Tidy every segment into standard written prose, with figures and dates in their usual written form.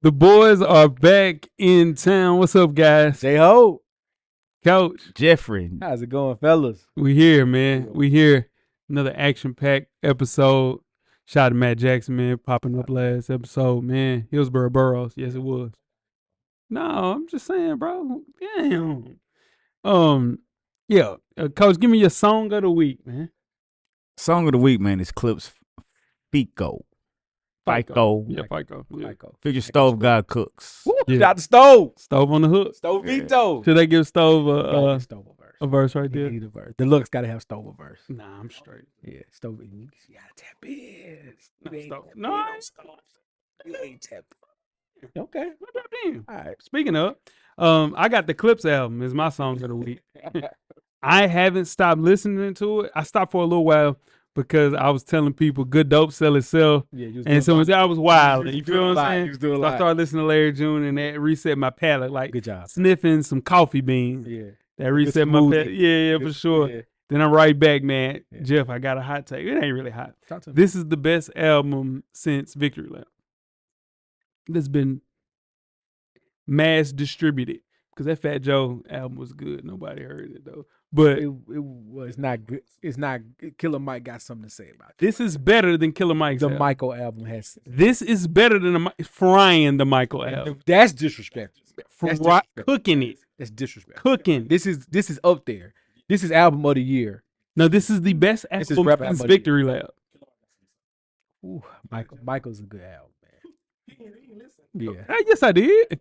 The boys are back in town. What's up, guys? J-Ho. Coach. Jeffrey. How's it going, fellas? We here, man. We here. Another action-packed episode. Shout out to Matt Jackson, man, popping up last episode, man. Hillsborough Burroughs. Yes, it was. No, I'm just saying, bro. Damn. Yeah. Coach, give me your song of the week, man. Song of the week, man, is Clips FICO. FICO. Yeah, FICO. Yeah. Figure Stove God Cooks. Woo, Shout to Stove. Stove on the hook. Stove Vito. Should they give Stove Stove a verse. a verse right there? Need a verse. The looks got to have Stove a verse. Nah, I'm straight. Yeah, Stove. You got to tap in. No, I ain't You ain't tap in. Okay. All right. Speaking of, I got the Clips album is my song of the week. I haven't stopped listening to it. I stopped for a little while because I was telling people good dope sell itself. Yeah, and so I was wild. You feel what I'm saying? So I started listening to Larry June and that reset my palate. Like good job. Sniffing some coffee beans. Yeah. That reset my palate. Yeah, for sure. Yeah. Then I'm right back, man. Yeah. Jeff, I got a hot take. It ain't really hot. Talk to me. This is the best album since Victory Lap. That's been mass distributed. Because that Fat Joe album was good. Nobody heard it, though. But it was not good. It's not. Killer Mike got something to say about it. This is better than Killer Mike's The album. Michael album has. This is better than frying the Michael album. That's disrespectful. That's disrespectful. Cooking it. That's disrespectful. Cooking. This is up there. This is album of the year. No, this is the best This is album rap since album. Victory Lap. Ooh, Michael's a good album, man. Yeah. Yes, I did.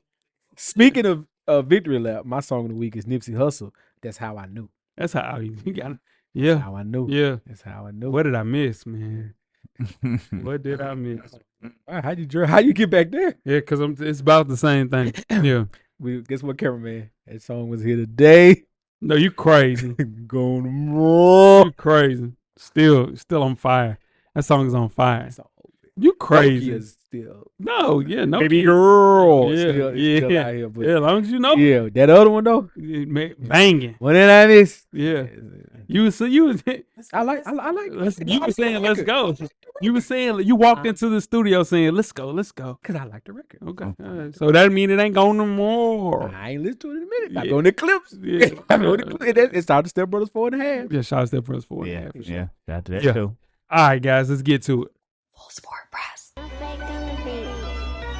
Speaking of Victory Lap, my song of the week is Nipsey Hussle. That's how I knew. That's how you got it. Yeah. That's how I knew. Yeah. That's how I knew. What did I miss, man? What did I miss? How you get back there? Yeah, because it's about the same thing. Yeah. Guess what, cameraman? That song was here today. No, you crazy. Going raw. You crazy. Still on fire. That song is on fire. You crazy. Nokia's still. No, yeah, no. Baby girl. Yeah, Still out here, but Yeah, as long as you know. yeah, that other one though. Banging. What did I miss? Yeah. You was I like. you were saying let's go. You were saying you walked into the studio saying let's go. Cause I like the record. Okay. All right. So that mean it ain't going no more. I ain't listen to it in a minute. Yeah. I'm on the clips. Yeah. I'm on the clips. It's out to Step Brothers 4.5. Yeah, shout out to Step Brothers 4.5. Yeah, for sure. yeah. Shout out to that Yeah. too. All right, guys, let's get to it. Full Sport Press.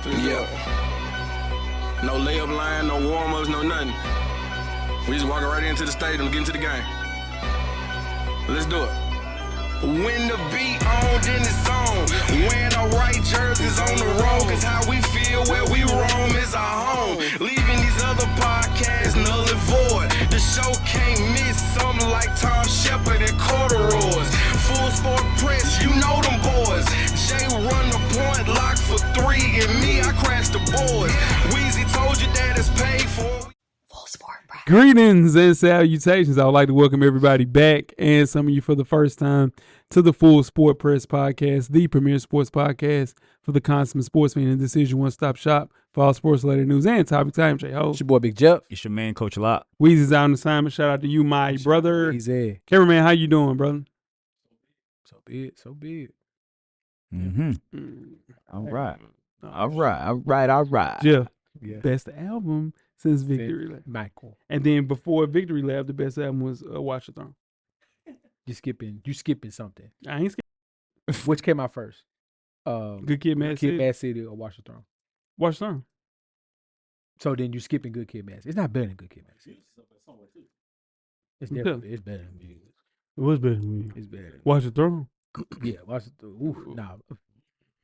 Yeah. No layup line, no warm-ups, no nothing. We just walking right into the stadium, get into the game. Let's do it. When the beat on, then it's on. Wearing our right jerseys on the road, cause how we feel where we roam is our home. Leaving these other podcasts null and void. The show can't miss something like Tom Shepard and corduroys. Full Sport Press, you know them boys. Jay run the point, lock for 3, and me, I crash the boards. Weezy told you that it's paid for. Full Sport Press. Greetings and salutations. I would like to welcome everybody back and some of you for the first time to the Full Sport Press Podcast, the premier sports podcast for the consummate sports fan, and this is your one-stop shop for all sports related news and topic time. J-Ho. It's your boy Big Jeff. It's your man, Coach Locke. Weezy's out on assignment. Shout out to you, my brother. He's there. Cameraman, how you doing, brother? So be it. Mm-hmm. Mm. All right. Jeff, Yeah. best album since Victory Lap. Michael. And then before Victory Lap, the best album was Watch the Throne. You skipping something. I ain't scared. Which came out first? Good Kid, Mad City. Mad City or Watch the Throne? Watch the Throne. So then you skipping Good Kid, Mad City. It's not better than Good Kid, Mad City. It's Yeah. definitely it's better than Views. It was better than me. It's better. Than Watch the Throne. Yeah, Watch the Throne. Nah.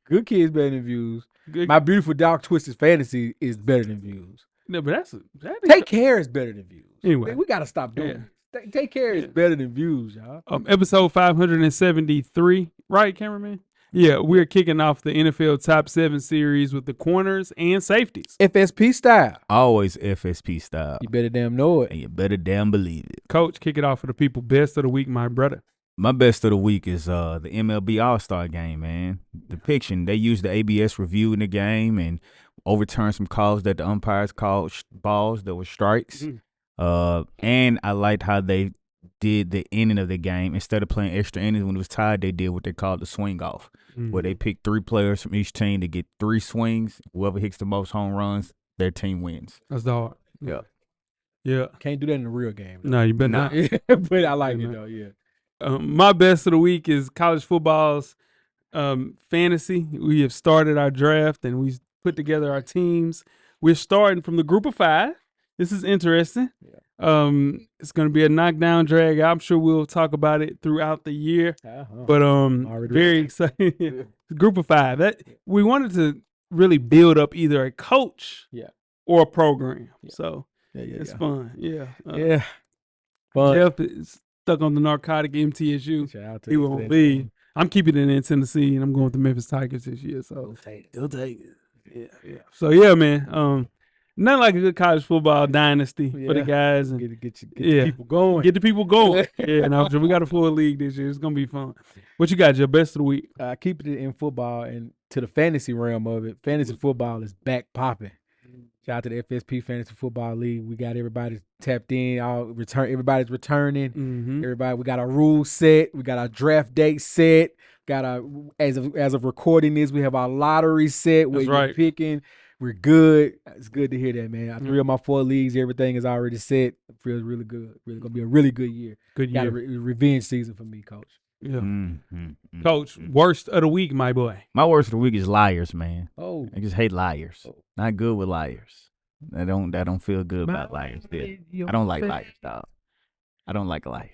Good Kid's better than Views. Good. My Beautiful Dark Twisted Fantasy is better than Views. No, but that Take Care is better than Views. Anyway. We gotta stop doing Yeah. this. Take Care is better than Views, y'all. Episode 573, right, cameraman? Yeah, we're kicking off the NFL Top 7 series with the corners and safeties. FSP style. Always FSP style. You better damn know it. And you better damn believe it. Coach, kick it off for the people. Best of the week, my brother. My best of the week is the MLB All-Star game, man. Depiction. They used the ABS review in the game and overturned some calls that the umpires called balls that were strikes. Mhm. And I liked how they did the ending of the game. Instead of playing extra innings when it was tied, they did what they called the swing off, where they picked 3 players from each team to get 3 swings. Whoever hits the most home runs, their team wins. That's dog. Yeah. Yeah. Can't do that in the real game. No, you better Nah. not. But I like Yeah, it no. though. Yeah. My best of the week is college football's fantasy. We have started our draft and we put together our teams. We're starting from the group of 5. This is interesting. It's going to be a knockdown drag. I'm sure we'll talk about it throughout the year. But Already very excited. Group of 5. That we wanted to really build up either a coach or a program. So it's fun. Yeah. Yeah. Fun. Jeff is stuck on the narcotic MTSU. Shout out to He you won't for that. leave. I'm keeping it in Tennessee, and I'm going with the Memphis Tigers this year. So He'll take it. yeah. So yeah, man. Nothing like a good college football dynasty for the guys and Get people going. get the people going. Yeah, no, so we got a full league this year. It's gonna be fun. What you got? Your best of the week? Keeping it in football and to the fantasy realm of it. Fantasy football is back popping. Shout out to the FSP Fantasy Football League. We got everybody tapped in. Everybody's returning. Mm-hmm. Everybody, we got our rules set. We got our draft date set. Got our as of recording this, we have our lottery set. That's We're right. picking. We're good. It's good to hear that, man. 3 of my 4 leagues, everything is already set. It feels really good. Really gonna be a really good year. Good Got a year. revenge season for me, Coach. Yeah. Mm-hmm. Coach, worst of the week, my boy. My worst of the week is liars, man. Oh, I just hate liars. Not good with liars. I don't feel good about liars. I don't like liars, dog. I don't like liars.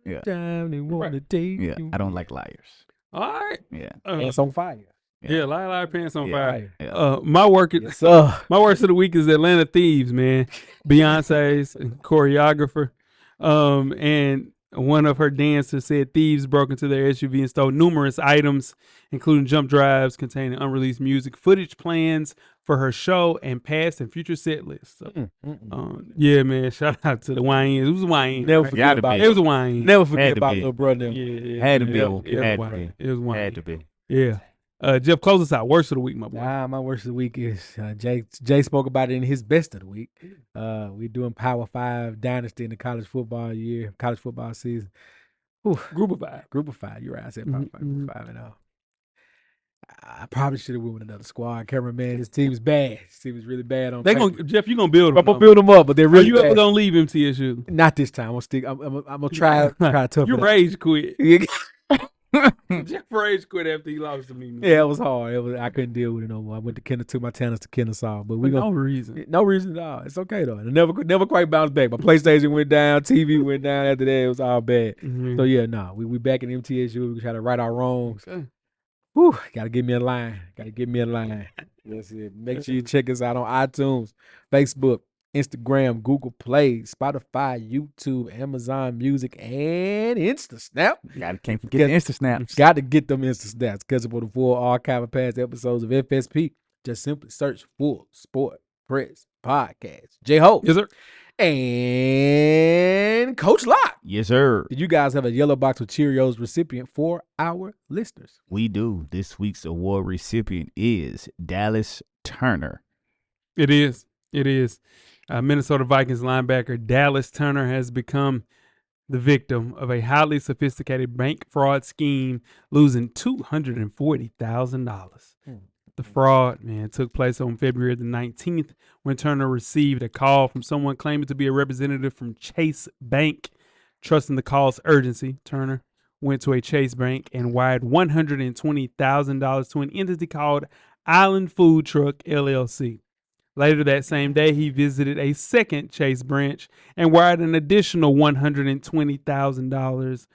Yeah. Time they want to take Yeah, you. I don't like liars. All right. Yeah. Pants on fire. Yeah, lie, pants on fire. Yeah. My worst So of the week is Atlanta Thieves, man. Beyonce's choreographer. And one of her dancers said thieves broke into their SUV and stole numerous items, including jump drives containing unreleased music, footage plans for her show, and past and future set lists. So, yeah, man. Shout out to the YN. It was a YN. never right? forget Gotta about be. It was a YN. never forget Had to about be. little brother. Yeah, Had to be. yeah, Had it was to YN. be. It was YN. Had to be. Yeah. Jeff, close us out. Worst of the week, my boy. My worst of the week is Jay spoke about it in his best of the week. We're doing Power 5 Dynasty in the college football season. Whew. Group of 5. Group of 5. You're right. I said Power 5. Group of 5 and all. I probably should have went with another squad. Cameraman, his team is bad. His team is really bad on paper. Jeff, you gonna build them. I'm gonna build them up, but they're Are really you ever bad. gonna leave MTSU? Not this time. I'm gonna stick. I'm gonna try to tough You it out. rage quit. Yeah, Jeff rage quit after he lost to me. Man. it was hard. I couldn't deal with it no more. I went to took my talents to Kennesaw, but For we no gonna reason. no reason at all. It's okay though. I never quite bounced back. My PlayStation went down, TV went down. After that, it was all bad. Mhm. So yeah, we back in MTSU. We try to right our wrongs. Okay. Whew, gotta give me a line. That's it. Make sure you check us out on iTunes, Facebook, Instagram, Google Play, Spotify, YouTube, Amazon Music, and InstaSnap. Can't forget the Insta snaps. Got to get them InstaSnaps because for the full archive of past episodes of FSP, just simply search Full Sport Press Podcast. J-Ho. Yes, sir. And Coach Locke. Yes, sir. Did you guys have a yellow box with Cheerios recipient for our listeners? We do. This week's award recipient is Dallas Turner. It is. Minnesota Vikings linebacker Dallas Turner has become the victim of a highly sophisticated bank fraud scheme, losing $240,000. The fraud, man, took place on February the 19th when Turner received a call from someone claiming to be a representative from Chase Bank. Trusting the call's urgency, Turner went to a Chase Bank and wired $120,000 to an entity called Island Food Truck, LLC. Later that same day, he visited a second Chase branch and wired an additional $120,000.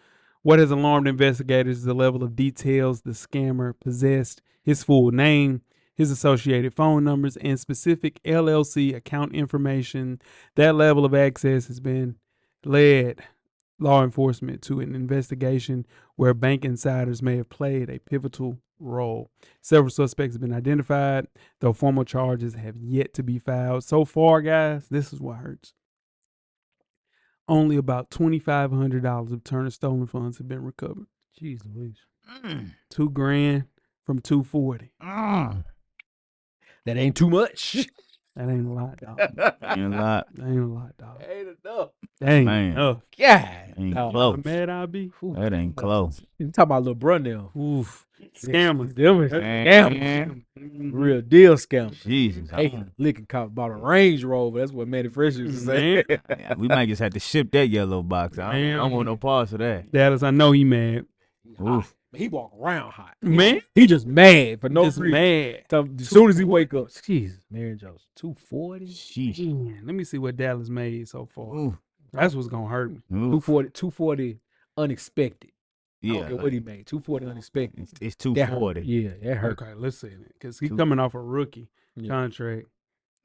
What has alarmed investigators is the level of details the scammer possessed, his full name, his associated phone numbers, and specific LLC account information. That level of access has been led law enforcement to an investigation where bank insiders may have played a pivotal role. Several suspects have been identified, though formal charges have yet to be filed. So far, guys, this is what hurts. Only about $2,500 of Turner's stolen funds have been recovered. Jeez Louise. $2,000 from $240. That ain't too much. That ain't a lot, dog. Ain't a lot. That ain't a lot, dog. Ain't enough. That ain't Man. enough. God. Ain't no. close. How mad I be? Ooh, That ain't close. You talking about little bro now. Oof. Scammers. Them is scammers. Man. Real deal scammers. Jesus. Hey, licking cop bought a Range Rover. That's what Manny Fresh used to say. Man. We might just have to ship that yellow box. I Man. don't want no parts of that. Dallas, I know he mad. Oof. He walk around hot. Man. He just mad for no Just reason. mad. As soon as he wake up, Jesus, Mary Jones, 240, Sheesh. Man, let me see what Dallas made so far. Oof. That's what's gonna hurt me. Oof. 240 unexpected. I don't Yeah. care what he made. 240 unexpected. It's That hurt. 240. Yeah, that hurt. Okay, let's see it. Because he's Two- coming off a rookie Yeah. contract.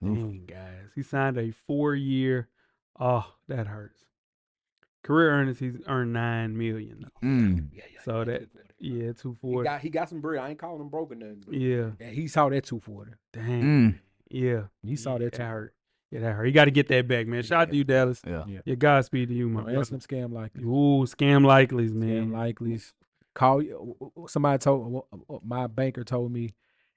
Oof. Dang, guys. He signed a 4-year. Oh, that hurts. Career earnings, he's earned $9 million. Though. Mm. So that, yeah, 240. He got some bread. I ain't calling him broken nothing. But Yeah. he saw that 240. Dang. Mm. Yeah. He saw that That hurt. Yeah, that hurt. You got to get that back, man. Shout out to you, Dallas. Yeah. Yeah, Godspeed to you, my Don't answer brother. them scam likely. Ooh, scam likelies, man. Scam likelies. Call you. Somebody told my banker told me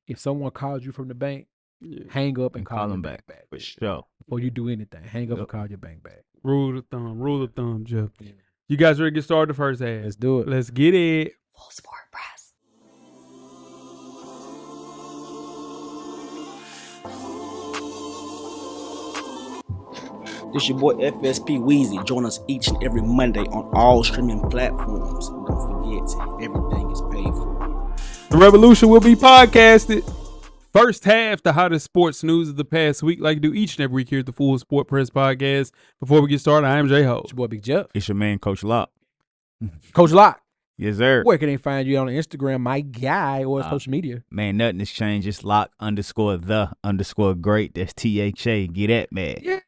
if someone calls you from the bank, Yeah. hang up and And call call them them back. For sure. Before you do anything, hang up Yep. and call your bank back. Rule the thumb. Rule the thumb, Jeff. Yeah. You guys ready to get started the first half? Let's do it. Let's get it. Full Sport Press. This your boy FSP Weezy. Join us each and every Monday on all streaming platforms. And don't forget, everything is paid for. The revolution will be podcasted. First half, the hottest sports news of the past week, like we do each and every week here at the Full Sport Press Podcast. Before we get started, I am J-Ho. It's your boy Big Jeff. It's your man, Coach Locke. Coach Locke. Yes, sir. Where can they find you on Instagram, my guy, or social media? Man, nothing has changed. It's Locke_the_great. That's THA. Get at man. Yeah.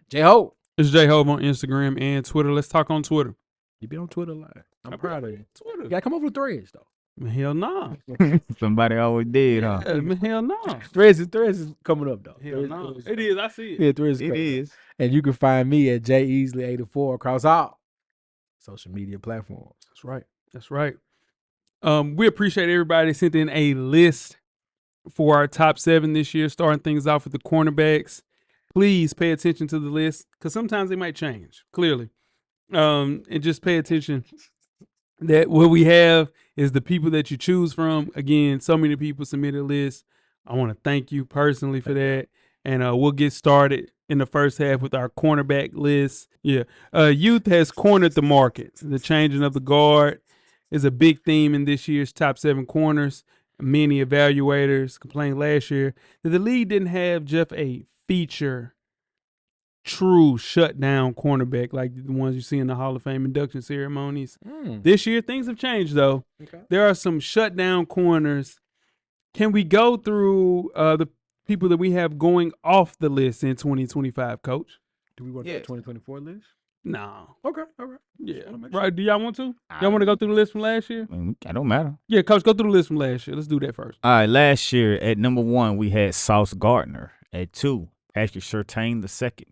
J-Ho. It's J-Ho on Instagram and Twitter. Let's talk on Twitter. You be on Twitter live. I'm I proud of you. Twitter. You gotta come over to Threads though. Hell no. Somebody always did, huh? Hell no. Threads is coming up though. Hell no. Threads- It is. I see it. Yeah, Threads It coming up. is. And you can find me at JEasley84 across all social media platforms. That's right. That's right. We appreciate everybody that sent in a list for our top 7 this year, starting things off with the cornerbacks. Please pay attention to the list because sometimes they might change, clearly. And just pay attention that what we have is the people that you choose from. Again, so many people submitted a list. I want to thank you personally for that. And we'll get started in the first half with our cornerback list. Yeah. Youth has cornered the market. The changing of the guard is a big theme in this year's top 7 corners. Many evaluators complained last year that the league didn't have Jeff a feature true shutdown cornerback like the ones you see in the Hall of Fame induction ceremonies. This year, things have changed, though. Okay. There are some shutdown corners. Can we go through the people that we have going off the list in 2025, Coach? Do we want the 2024 list? No. Okay, all right. Yeah. Wanna make sure. Right. Do y'all want to? Y'all want to go through the list from last year? I mean, it don't matter. Yeah, Coach, go through the list from last year. Let's do that first. All right, last year at number 1, we had Sauce Gardner. At 2, Patrick Surtain II.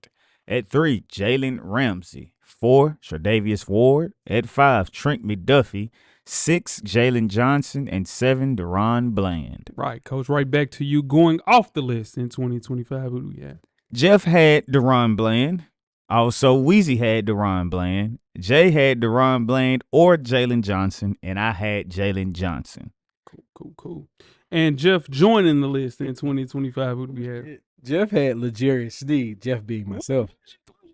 At 3, Jalen Ramsey. 4, Tre'Davious Ward. At 5, Trent McDuffie. 6, Jalen Johnson. And 7, Deron Bland. Right, Coach. Right back to you going off the list in 2025. Who do we have? Jeff had Deron Bland. Also, Weezy had Deron Bland. Jay had Deron Bland or Jalen Johnson. And I had Jalen Johnson. Cool. And Jeff joining the list in 2025. Who do we have? Jeff had L'Jarius Sneed, Jeff being myself.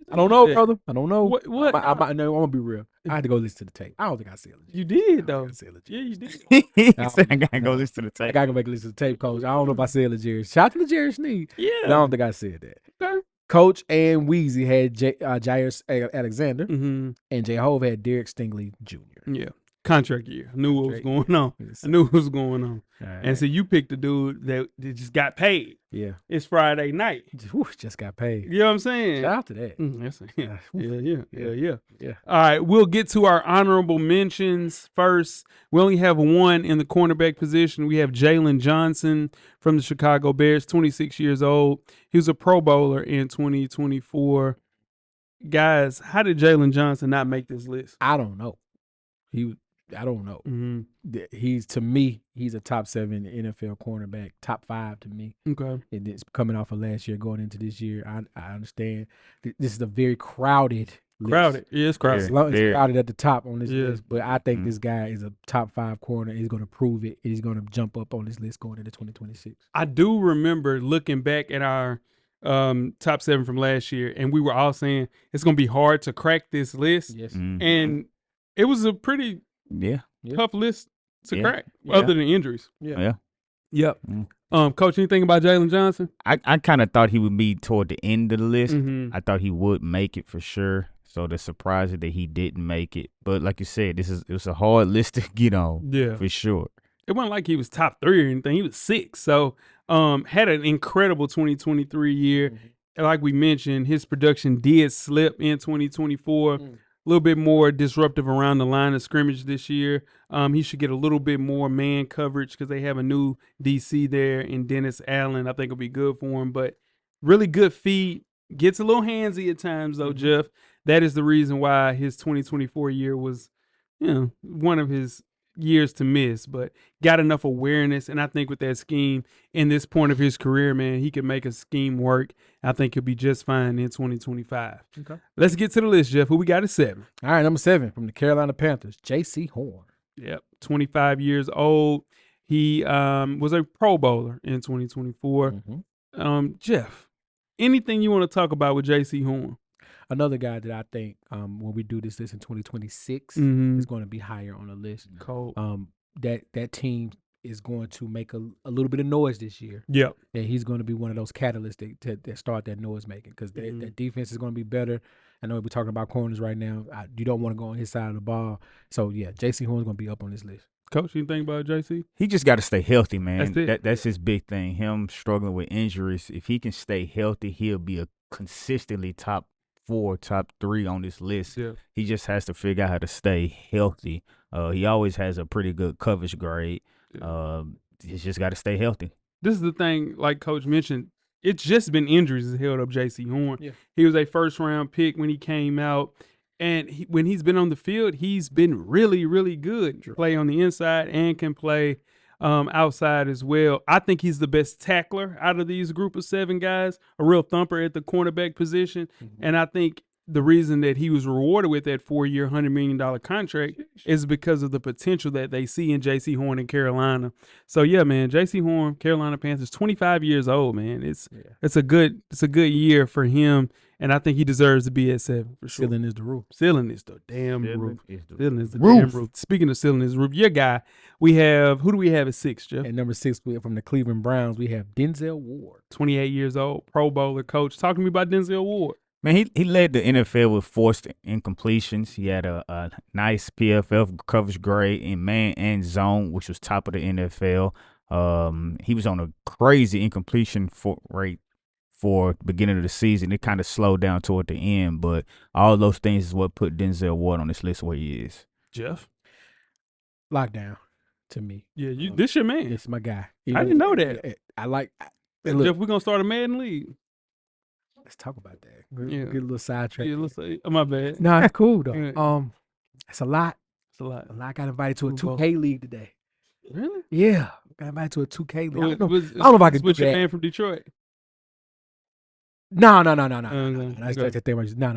I don't know, brother. I don't know. What? No, I'm gonna be real. I had to go listen to the tape. I don't think I said legit. You did, though. I said legit. Yeah, you did. He said, I gotta go listen to the I tape. gotta go back and listen to the tape, Coach. I don't know if I said L'Jarius. Shout out to L'Jarius Sneed. Yeah. But I don't think I said that. Okay. Coach and Weezy had Jairus Alexander, Mm-hmm. and J-Hove had Derek Stingley Jr. Yeah. Contract year. I knew what was Contract going on. Yes. I knew what was going on. All right. And so you picked a dude that just got paid. Yeah. It's Friday night. Just got paid. You know what I'm saying? Shout out to that. That's yeah. Yeah. Yeah. All right, we'll get to our honorable mentions first. We only have one in the cornerback position. We have Jalen Johnson from the Chicago Bears, 26 years old. He was a Pro Bowler in 2024. Guys, how did Jalen Johnson not make this list? I don't know. He I don't know. Mm-hmm. To me, he's a top 7 NFL cornerback, top 5 to me. Okay. And it's coming off of last year, going into this year. I understand. This is a very crowded list. Crowded. Yeah, it's crowded. It's crowded at the top on this Yeah. list, but I think this guy is a top 5 corner. He's going to prove it. He's going to jump up on this list going into 2026. I do remember looking back at our top 7 from last year, and we were all saying it's going to be hard to crack this list. Yes. And it was a pretty tough list to crack, other than injuries. Yeah. Yep. Coach, anything about Jalen Johnson? I kind of thought he would be toward the end of the list. Mm-hmm. I thought he would make it for sure. So the surprise that he didn't make it. But like you said, it was a hard list to get on. Yeah. For sure. It wasn't like he was top 3 or anything. He was 6. So had an incredible 2023 year. Mm-hmm. Like we mentioned, his production did slip in 2024. A little bit more disruptive around the line of scrimmage this year. He should get a little bit more man coverage because they have a new DC there in Dennis Allen. I think it'll be good for him. But really good feet. Gets a little handsy at times, though, Jeff. That is the reason why his 2024 year was, one of his years to miss, but got enough awareness. And I think with that scheme in this point of his career, man, he can make a scheme work. I think he'll be just fine in 2025. Okay. Let's get to the list, Jeff. Who we got at 7? All right, number 7 from the Carolina Panthers, J.C. Horn. Yep, 25 years old. He was a Pro Bowler in 2024. Jeff, anything you want to talk about with J.C. Horn? Another guy that I think when we do this list in 2026 is going to be higher on the list. Cold. That team is going to make a little bit of noise this year. Yep. And he's going to be one of those catalysts that start that noise making because that defense is going to be better. I know we're talking about corners right now. You don't want to go on his side of the ball. So, yeah, J.C. Horn's going to be up on this list. Coach, anything about J.C.? He just got to stay healthy, man. That's his big thing. Him struggling with injuries. If he can stay healthy, he'll be a consistently top 4, top 3 on this list. Yeah. He just has to figure out how to stay healthy. He always has a pretty good coverage grade. He's just got to stay healthy. This is the thing, like Coach mentioned, it's just been injuries that held up J.C. Horn. Yeah. He was a first-round pick when he came out, and when he's been on the field, he's been really, really good. Sure. Play on the inside and can play outside as well. I think he's the best tackler out of these group of 7 guys, a real thumper at the cornerback position. And I think the reason that he was rewarded with that 4-year, $100 million contract is because of the potential that they see in J.C. Horn in Carolina. So, yeah, man, J.C. Horn, Carolina Panthers, 25 years old, man. It's a good year for him, and I think he deserves to be at 7 for sure. Ceiling is the roof. Ceiling is the damn roof. Ceiling is the roof. damn roof. Speaking of ceiling is the roof, your guy, who do we have at 6, Jeff? At number 6, from the Cleveland Browns, we have Denzel Ward. 28 years old, Pro Bowler. Coach, talk to me about Denzel Ward. Man, he led the NFL with forced incompletions. He had a nice PFF coverage grade in man and zone, which was top of the NFL. He was on a crazy incompletion rate for the beginning of the season. It kind of slowed down toward the end, but all those things is what put Denzel Ward on this list where he is. Jeff? Lockdown to me. Yeah, this your man. It's my guy. I didn't know that. Look, Jeff, we're going to start a Madden League. Let's talk about that. Yeah. Get a little sidetrack. Yeah, let's say, my bad. No, it's cool though. Yeah. It's a lot. It's a lot. I got invited to a 2K league today. Really? Yeah, got invited to a 2K league. I don't know Was if I can do your that. man from Detroit? No. Okay. That's the thing. No.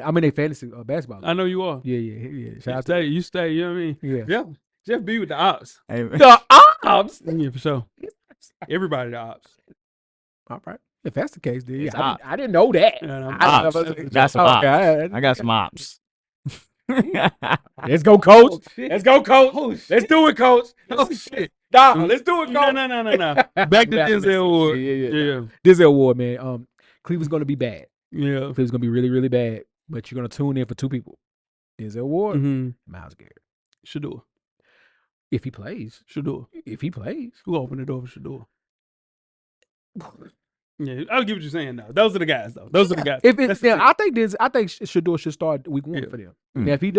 I'm in a fantasy basketball. I know you are. Yeah. Shout out You stay, you know what I mean? Yeah. Yeah. Jeff be with the ops. The ops. Yeah, for sure. Everybody the ops. All right. If that's the case, then It's yeah, ops. I didn't know that. Yeah, no, Ops. Got some ops. I got some ops. Let's go, coach. Oh, shit. Let's go, coach. Oh, shit. Let's do it, coach. Oh, shit. Let's do it, No. Back to Denzel Ward. Yeah. Denzel Ward, man. Cleveland's going to be bad. Yeah. Cleveland's going to be really, really bad. But you're going to tune in for 2 people. Denzel Ward, Myles Garrett. Shador. If he plays. Shador. If he plays. Who opened the door for Shador? Yeah, I get what you're saying, though. Those are the guys, though. Those are the guys. If That's it's the I think Shador should start week 1 Yeah. for them. Now, if he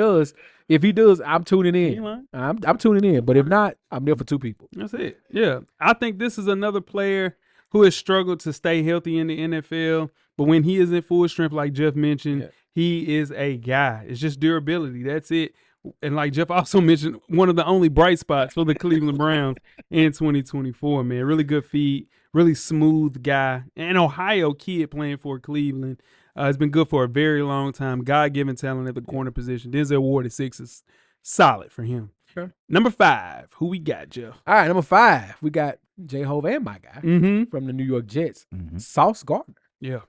does, I'm tuning Ain't in. lying. I'm tuning in. But if not, I'm there for 2 people. That's it. Yeah. I think this is another player who has struggled to stay healthy in the NFL. But when he is in full strength, like Jeff mentioned, he is a guy. It's just durability. That's it. And like Jeff also mentioned, one of the only bright spots for the Cleveland Browns in 2024, man. Really good feet, really smooth guy. An Ohio kid playing for Cleveland. It's been good for a very long time. God-given talent at the corner position. Denzel Ward at 6 is solid for him. Okay. Number 5, who we got, Jeff? All right, number 5, we got J-Hove and my guy Mm-hmm. from the New York Jets, Sauce Gardner. Yeah.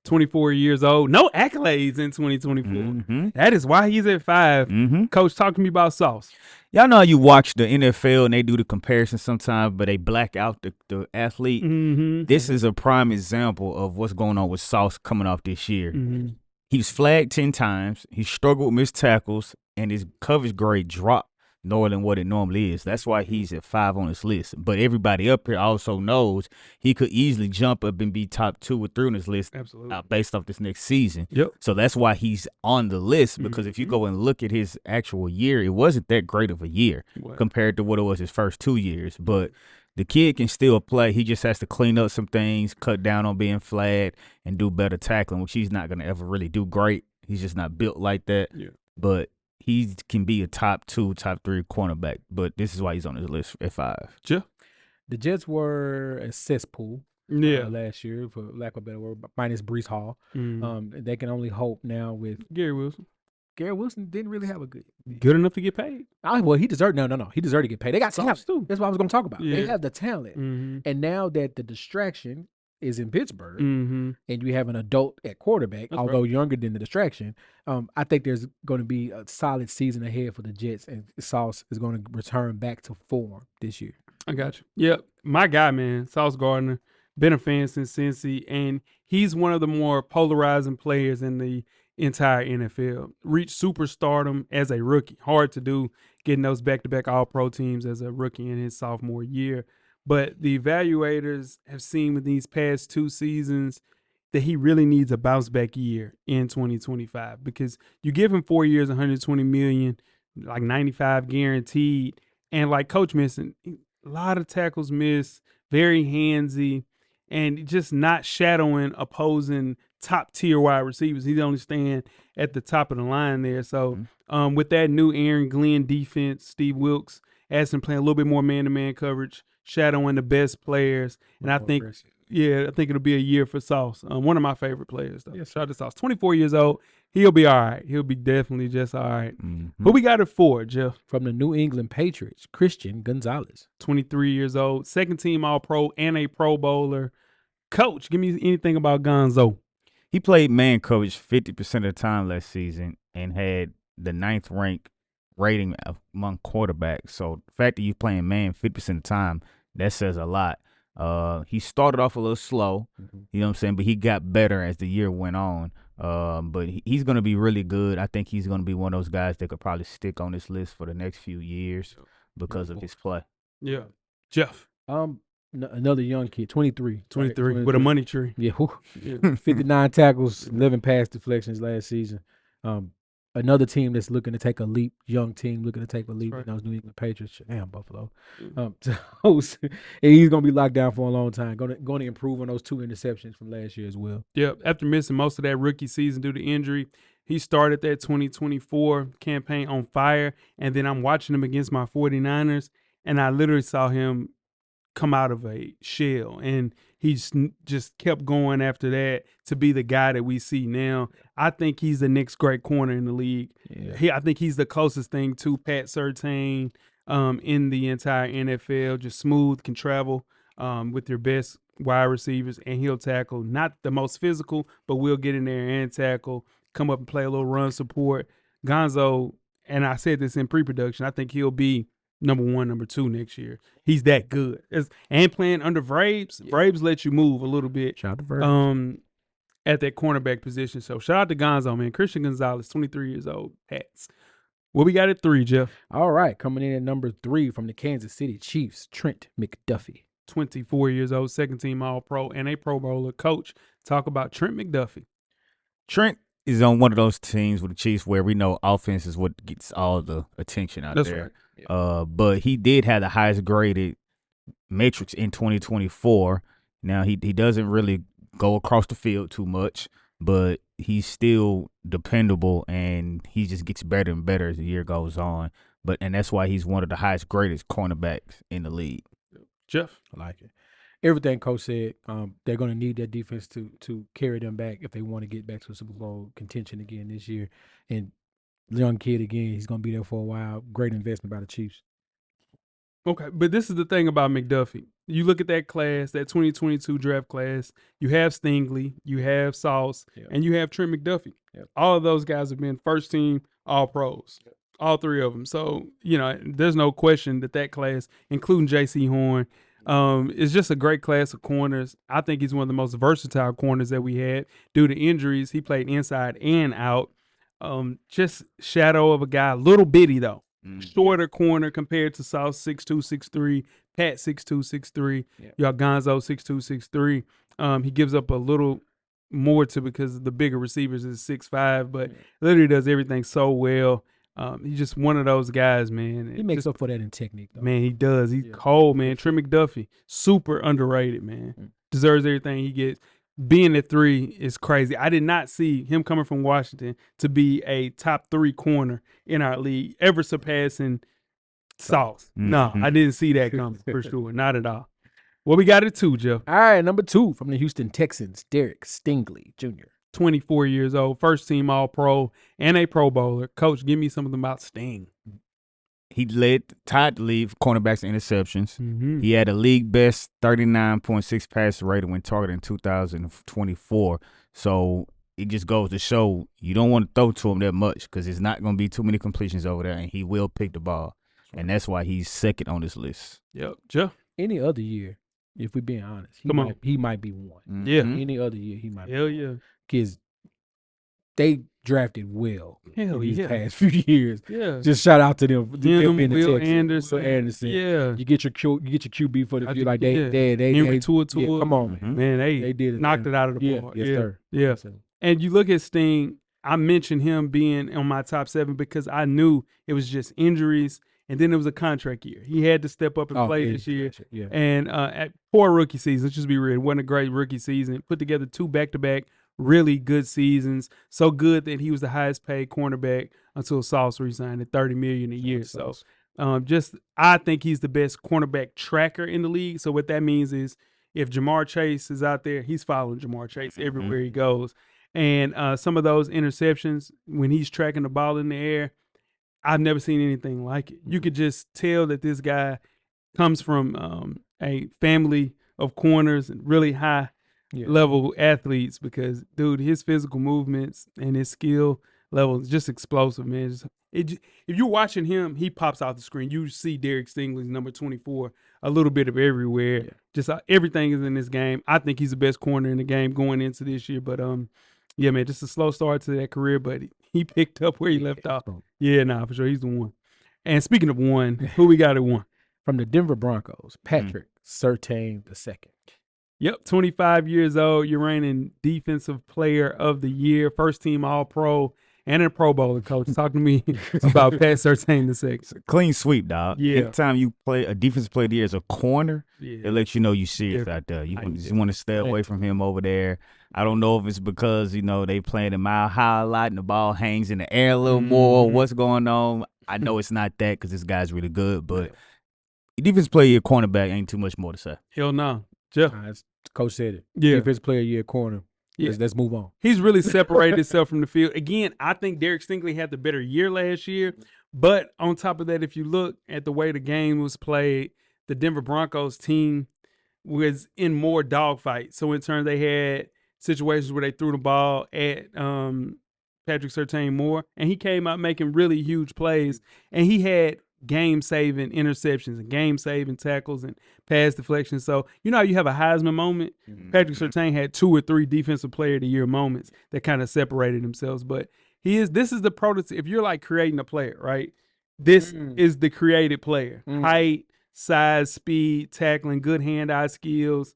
24 years old. No accolades in 2024. That is why he's at 5. Coach, talk to me about Sauce. Y'all know how you watch the NFL and they do the comparison sometimes, but they black out the athlete. This is a prime example of what's going on with Sauce coming off this year. He was flagged 10 times. He struggled with missed tackles, and his coverage grade dropped more than what it normally is. That's why he's at 5 on this list. But everybody up here also knows he could easily jump up and be top 2 or 3 on this list. Absolutely. Based off this next season. Yep. So that's why he's on the list, because if you go and look at his actual year, it wasn't that great of a year compared to what it was his first 2 years. But the kid can still play. He just has to clean up some things, cut down on being flagged, and do better tackling, which he's not going to ever really do great. He's just not built like that. Yeah. But he can be a top 2, top 3 cornerback, but this is why he's on his list at 5. Sure. The Jets were a cesspool last year, for lack of a better word, minus Breece Hall. They can only hope now with Gary Wilson. Gary Wilson didn't really have a good enough to get paid. Well, he deserved he deserved to get paid. They got talent too. That's what I was going to talk about. Yeah. They have the talent, and now that the distraction is in Pittsburgh, and you have an adult at quarterback, although younger than the distraction, I think there's going to be a solid season ahead for the Jets, and Sauce is going to return back to form this year. I got you. Yep. My guy, man, Sauce Gardner, been a fan since Cincy, and he's one of the more polarizing players in the entire NFL. Reached superstardom as a rookie. Hard to do, getting those back-to-back All-Pro teams as a rookie in his sophomore year. But the evaluators have seen with these past 2 seasons that he really needs a bounce-back year in 2025, because you give him 4 years, $120 million, like 95 guaranteed, and like Coach mentioned, a lot of tackles missed, very handsy, and just not shadowing opposing top-tier wide receivers. He's only staying at the top of the line there. So with that new Aaron Glenn defense, Steve Wilkes asked him playing a little bit more man-to-man coverage, shadowing the best players. And I think it'll be a year for Sauce. One of my favorite players, though. Shout out to Sauce. 24 years old. He'll be all right. He'll be definitely just all right. Who we got at 4, Jeff? From the New England Patriots, Christian Gonzalez. 23 years old, second-team All-Pro and a Pro Bowler. Coach, give me anything about Gonzo. He played man coverage 50% of the time last season and had the 9th rank rating among quarterbacks. So the fact that you're playing man 50% of the time, that says a lot. He started off a little slow, you know what I'm saying, but he got better as the year went on. But he's going to be really good. I think he's going to be one of those guys that could probably stick on this list for the next few years because of his play. Yeah. Jeff. Another young kid, 23. 23 with a money tree. Yeah, 59 tackles, 11 pass deflections last season. Another team that's looking to take a leap, young team looking to take a leap, those New England Patriots. Damn, Buffalo. And he's going to be locked down for a long time. Going to improve on those 2 interceptions from last year as well. Yeah, after missing most of that rookie season due to injury, he started that 2024 campaign on fire, and then I'm watching him against my 49ers, and I literally saw him come out of a shell, and he's just kept going after that to be the guy that we see now. I think he's the next great corner in the league. I think he's the closest thing to Pat Surtain in the entire NFL. Just smooth, can travel with your best wide receivers, and he'll tackle. Not the most physical, but we'll get in there and tackle, come up and play a little run support. Gonzo, and I said this in pre-production, I think he'll be number 1, number 2 next year. He's that good. And playing under Vrabes. Vrabes let you move a little bit. Shout out to Vrabes. At that cornerback position. So shout out to Gonzo, man. Christian Gonzalez, 23 years old. Pats. What we got at 3, Jeff? All right. Coming in at number 3 from the Kansas City Chiefs, Trent McDuffie. 24 years old, second-team All-Pro and a Pro Bowler. Coach, talk about Trent McDuffie. Trent is on one of those teams with the Chiefs where we know offense is what gets all the attention out there. Right. Yeah. But he did have the highest graded metrics in 2024. Now he doesn't really go across the field too much, but he's still dependable, and he just gets better and better as the year goes on. And that's why he's one of the highest graded cornerbacks in the league. Jeff. I like it. Everything Coach said, they're going to need that defense to carry them back if they want to get back to a Super Bowl contention again this year. And young kid again, he's going to be there for a while. Great investment by the Chiefs. Okay, but this is the thing about McDuffie. You look at that class, that 2022 draft class, you have Stingley, you have Sauce, and you have Trent McDuffie. Yep. All of those guys have been first team All Pros, all three of them. So, there's no question that class, including J.C. Horn, is just a great class of corners. I think he's one of the most versatile corners that we had. Due to injuries, he played inside and out. Just shadow of a guy, little bitty though. Shorter corner compared to South 6'2", 6'3", Pat 6'2", 6'3", y'all Gonzo 6'2", 6'3". He gives up a little more because the bigger receivers is 6'5", but literally does everything so well. He's just one of those guys, man. He makes up for that in technique, though. Man, he does. He's cold, man. Trent McDuffie, super underrated, man. Deserves everything he gets. Being at 3 is crazy. I did not see him coming from Washington to be a top 3 corner in our league, ever surpassing Sauce. No, I didn't see that coming for sure. Not at all. What we got at 2, Jeff? All right, number 2 from the Houston Texans, Derek Stingley Jr. 24 years old, first team All-Pro, and a Pro Bowler. Coach, give me something about Sting. He tied the league for cornerbacks and interceptions. Mm-hmm. He had a league best 39.6 passer rating when targeted in 2024. So it just goes to show you don't want to throw to him that much because there's not going to be too many completions over there, and he will pick the ball. And that's why he's second on this list. Yep. Jeff? Any other year, if we're being honest, he might be one. Mm-hmm. Yeah. Any other year, he might Hell be yeah. Because they drafted well Hell these yeah. past few years. Yeah. Just shout out to them. Him, being the Will Texans. Will Anderson. Yeah. You get your QB for the I few. did- Like yeah. they Henry Tua. come on, man. Man, They did it. knocked it out of the park. Yes, yeah. sir. Yeah. Yes, sir. And you look at Sting, I mentioned him being on my top 7 because I knew it was just injuries, and then it was a contract year. He had to step up and play this year. Yeah. And at poor rookie season, let's just be real, it wasn't a great rookie season. Put together 2 back-to-back really good seasons. So good that he was the highest paid cornerback until Sauce re-signed at $30 million a year. So I think he's the best cornerback tracker in the league. So what that means is if Jamar Chase is out there, he's following Jamar Chase everywhere he goes. And some of those interceptions, when he's tracking the ball in the air, I've never seen anything like it. You could just tell that this guy comes from a family of corners and really high level athletes because, dude, his physical movements and his skill level is just explosive, man. If you're watching him, he pops out the screen. You see Derek Stingley's number 24 a little bit of everywhere. Just everything is in this game. I think he's the best corner in the game going into this year. But, yeah, man, just a slow start to that career, but he picked up where he left off. Yeah, nah, for sure. He's the one. And speaking of one, who we got at 1? From the Denver Broncos, Patrick Surtain II. Yep, 25 years old. You're reigning Defensive Player of the Year, first team All-Pro, and a Pro Bowler, Coach. Talk to me about Pat Surtain II. Clean sweep, dog. Yeah. Anytime you play a defensive player of the year as a corner, Yeah. it lets you know you're serious out there. You want to stay away from him over there. I don't know if it's because, they playing a mile high a lot and the ball hangs in the air a little more. What's going on? I know it's not that because this guy's really good, but defensive player of the year cornerback ain't too much more to say. Hell no. Jeff. Coach said it. Yeah. Defensive player of the year corner. Yeah. Let's move on. He's really separated himself from the field. Again, I think Derek Stingley had the better year last year. But on top of that, if you look at the way the game was played, the Denver Broncos team was in more dogfights. So in turn, they had situations where they threw the ball at Patrick Surtain more. And he came out making really huge plays. And he had game-saving interceptions and game-saving tackles and pass deflections. So, how you have a Heisman moment? Patrick Surtain had 2 or 3 Defensive Player of the Year moments that kind of separated themselves. But this is the prototype. If you're like creating a player, right? This is the created player. Height, size, speed, tackling, good hand-eye skills.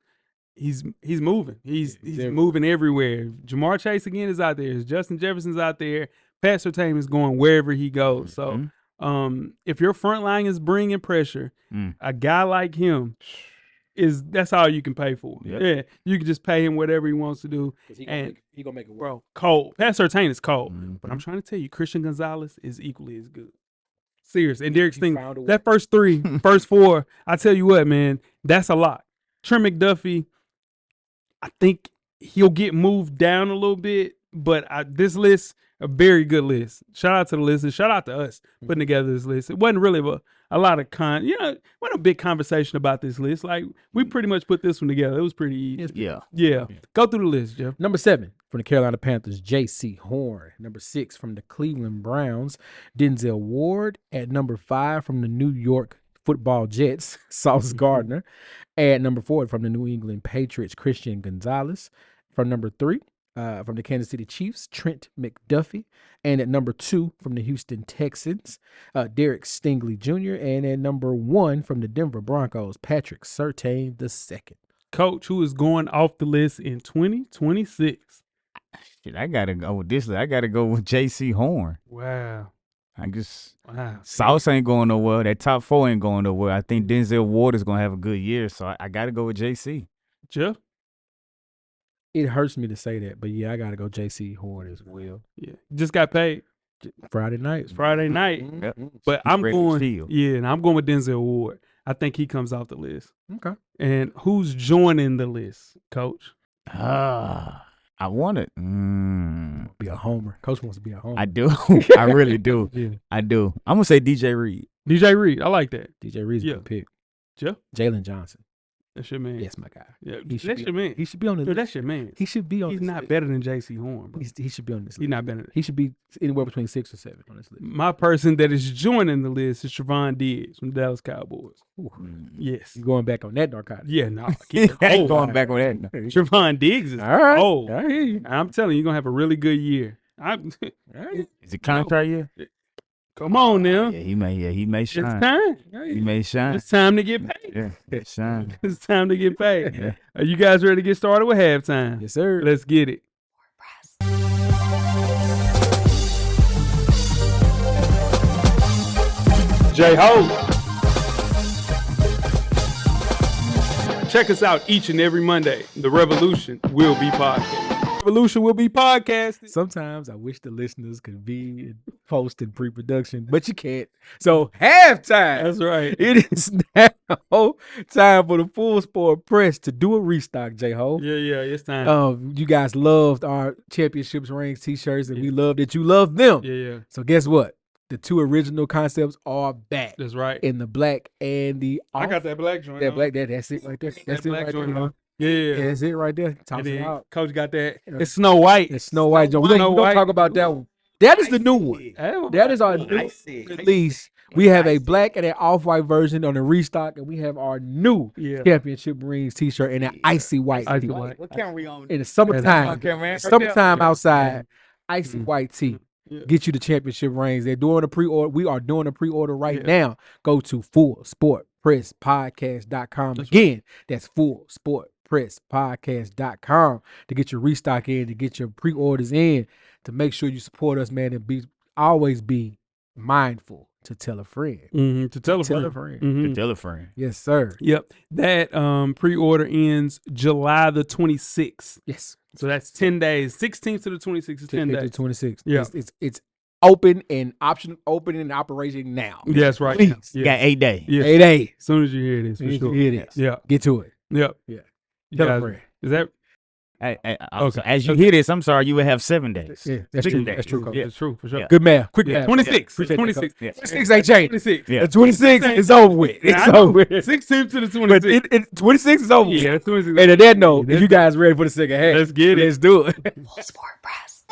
He's moving. He's moving everywhere. Jamar Chase again is out there. Justin Jefferson's out there. Pat Surtain is going wherever he goes. So if your front line is bringing pressure, a guy like him that's all you can pay for. Yep. Yeah, you can just pay him whatever he wants to do. He And gonna make it work. bro, cold. Pat Surtain is cold, but I'm Mhm. trying to tell you, Christian Gonzalez is equally as good. Serious. And Derek He Sting, found a way. that first first four, I tell you what, man, that's a lot. Trent McDuffie, I think he'll get moved down a little bit, but this list, a very good list. Shout out to the listeners. Shout out to us putting together this list. It wasn't really a lot of wasn't a big conversation about this list. Like, we pretty much put this one together. It was pretty easy. Yeah. Yeah. Go through the list, Jeff. Number 7 from the Carolina Panthers, J.C. Horn. Number 6 from the Cleveland Browns, Denzel Ward. At number 5 from the New York Football Jets, Sauce Gardner. At number 4 from the New England Patriots, Christian Gonzalez. From number 3, from the Kansas City Chiefs, Trent McDuffie. And at number 2 from the Houston Texans, Derek Stingley Jr. And at number 1 from the Denver Broncos, Patrick Surtain II. Coach, who is going off the list in 2026. Shit, I gotta go with this. I gotta go with J.C. Horn. Wow. Wow. Sauce ain't going nowhere. That top 4 ain't going nowhere. I think Denzel Ward is gonna have a good year, so I gotta go with J.C. Jeff? It hurts me to say that, but yeah, I got to go J.C. Horn as well. Yeah. Just got paid. Friday night. It's Friday night. Yep. But He's I'm ready to going, steal. and I'm going with Denzel Ward. I think he comes off the list. Okay. And who's joining the list, Coach? I want it. Be a homer. Coach wants to be a homer. I do. I really do. Yeah. I do. I'm gonna say DJ Reed. DJ Reed. I like that. DJ Reed's a Yeah. good pick. Jeff? Jalen Johnson. That's your man. Yes, my guy. Yeah. He should That's be- your man. He should be on the Dude, list. that's your man. He should be on He's this not list. better than J.C. Horn, bro. He should be on this He's list. not better. He should be anywhere between 6 or 7 on this list. My person that is joining the list is Trevon Diggs from the Dallas Cowboys. Yes. You going back on that narcotic? Yeah, no. Ain't going back on that. Trevon Diggs is All right. old. I hear you. I'm telling you, you're going to have a really good year. All right. Is it contract year? Come on now. Yeah, he may It's shine. time. He may shine. It's time to get paid. Yeah, shine. It's time to get paid. Yeah. Are you guys ready to get started with halftime? Yes, sir. Let's get it. J-Ho. Check us out each and every Monday. The Revolution will be podcasted. Revolution will be podcasted. Sometimes I wish the listeners could be in post and pre-production, but you can't. So halftime. That's right. It is now time for the Full Sport Press to do a restock, J-Ho. Yeah, it's time. You guys loved our championships rings t-shirts, and we love that you love them. Yeah. So guess what? The 2 original concepts are back That's right. in the black and the I got off. that black joint. That on. black. That's it right there. That's That it black right joint. there. on. Yeah. That's it right there. Toss And it then out. Coach got that. Yeah. It's Snow White. It's Snow White Joint. We Snow don't White. talk about that one. That is the new one. That is our new release. We have a black and an off-white version on the restock, and we have our new Yeah. championship rings t-shirt in an icy white. Icy tee. white. What camera we on? In the summertime. Summertime outside. Icy white tee. Yeah. Get you the championship rings. They're doing a pre-order. We are doing a pre-order right Yeah. now. Go to fullsportpresspodcast.com. That's Again, that's fullsportpresspodcast.com to get your restock in, to get your pre-orders in, to make sure you support us, man, and always be mindful to tell a friend. Mm-hmm. To tell a Tell friend. a friend. Mhm. Tell a friend. Yes, sir. Yep. That pre-order ends July the 26th. Yes. So that's 10 days. 16th to the 26th is 10 days. 26. Yeah. It's open and open in operation now. Yes, right. Please. Yeah. Got 8 days. Yes. 8 days. As soon as you hear this, for You sure. hear this. Yeah. Get to it. Yep. Yeah. You Tell a guys- friend. Is that Okay. Okay. As you hear this, I'm sorry, you will have 7 days. Yeah, that's 6 true. days. That's true, Coach. Yeah. It's true for sure. Yeah. Good math. Quick Yeah. math. 26. Appreciate that, 26. Yeah. 26 ain't changed. 26. Yeah. The 26 is over with. Yeah, It's I know. over with. 16th to the But 26th. 26 is over with. Yeah, 26. And at that note, Yeah, if you guys ready for the second half, Let's get it. Let's do it. Full Sport Press.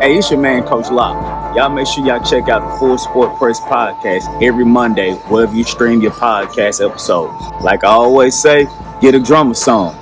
Hey, it's your man, Coach Locke. Y'all make sure y'all check out the Full Sport Press podcast every Monday, wherever you stream your podcast episodes. Like I always say, get a drummer song.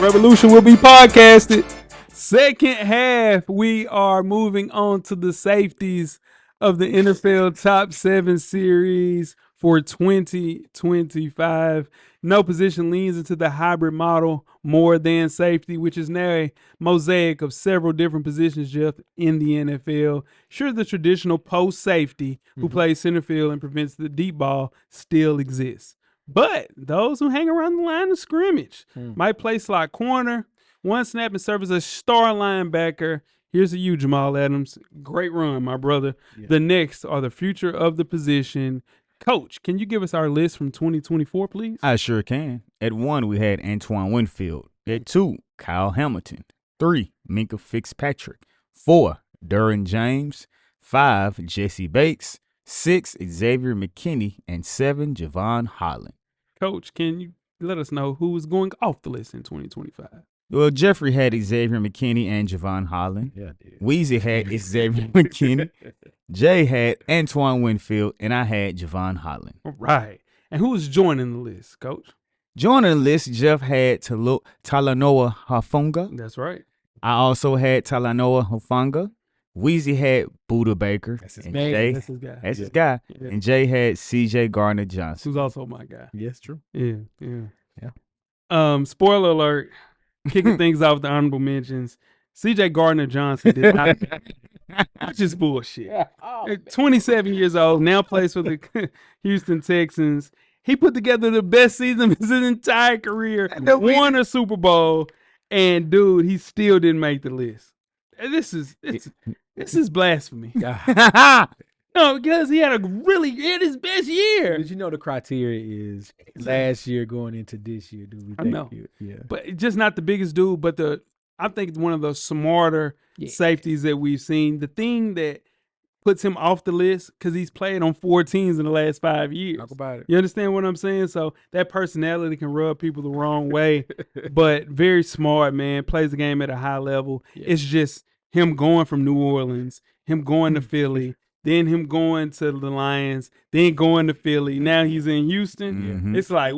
Revolution will be podcasted. Second half, we are moving on to the safeties of the NFL Top 7 series for 2025. No position leans into the hybrid model more than safety, which is now a mosaic of several different positions, Jeff, in the NFL. Sure, the traditional post safety who plays center field and prevents the deep ball still exists. But those who hang around the line of scrimmage might play slot corner, one snap and serve as a star linebacker. Here's to you, Jamal Adams. Great run, my brother. Yeah. The next are the future of the position. Coach, can you give us our list from 2024, please? I sure can. At 1, we had Antoine Winfield. At 2, Kyle Hamilton. 3, Minka Fitzpatrick. 4, Derwin James. 5, Jesse Bates. 6, Xavier McKinney. And 7, Javon Holland. Coach, can you let us know who is going off the list in 2025? Well, Jeffrey had Xavier McKinney and Javon Holland. Yeah, I did. Weezy had Xavier McKinney. Jay had Antoine Winfield, and I had Javon Holland. All right. And who is joining the list, Coach? Joining the list, Jeff had Talanoa Hufanga. That's right. I also had Talanoa Hufanga. Weezy had Buda Baker. That's his and man. Jay, That's his guy. That's his guy. Yeah. And Jay had C.J. Gardner-Johnson. Who's also my guy. Yes, true. Yeah. Yeah. Spoiler alert. Kicking things off with the honorable mentions. C.J. Gardner-Johnson did not. That's just bullshit. 27 years old, now plays for the Houston Texans. He put together the best season of his entire career, won a Super Bowl, and dude, he still didn't make the list. This is blasphemy. No, because he had his best year. But you know the criteria is last year going into this year. Do we I think know. Yeah. But just not the biggest dude, but I think one of the smarter safeties that we've seen. The thing that puts him off the list, because he's played on 4 teams in the last 5 years. Talk about it. You understand what I'm saying? So that personality can rub people the wrong way, but very smart, man. Plays the game at a high level. Yeah. It's just him going from New Orleans, him going to Philly, then him going to the Lions, then going to Philly. Now he's in Houston. Mm-hmm. It's like,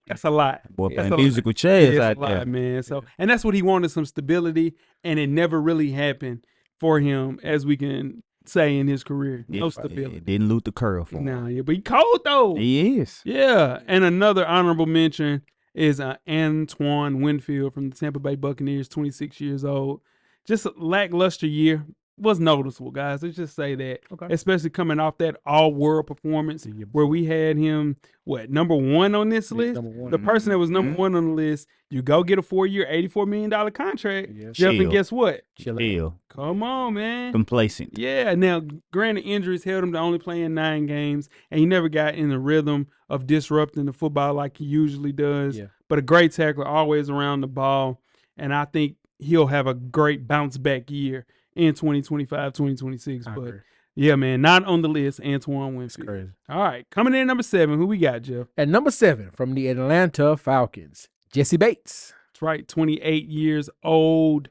that's a lot. Boy, playing musical chairs out there. Lot, man. So, and that's what he wanted, some stability, and it never really happened for him, as we can say, in his career. No stability. It didn't loot the curl for him. Nah, yeah, but he cold though. He is. Yeah, and another honorable mention is Antoine Winfield from the Tampa Bay Buccaneers, 26 years old. Just a lackluster year. Was noticeable, guys. Let's just say that, especially coming off that all-world performance where we had him, number 1 on this list? The person that was number 1 on the list, you go get a 4-year, $84 million contract. Yeah. Jeff, and guess what? Chill. Come on, man. Complacent. Yeah. Now, granted, injuries held him to only playing 9 games, and he never got in the rhythm of disrupting the football like he usually does. Yeah. But a great tackler, always around the ball, and I think he'll have a great bounce-back year in 2025, 2026. But yeah, man, not on the list, Antoine Winfield. Crazy. All right, coming in number 7, who we got, Jeff? At number 7 from the Atlanta Falcons, Jesse Bates. That's right, 28 years old.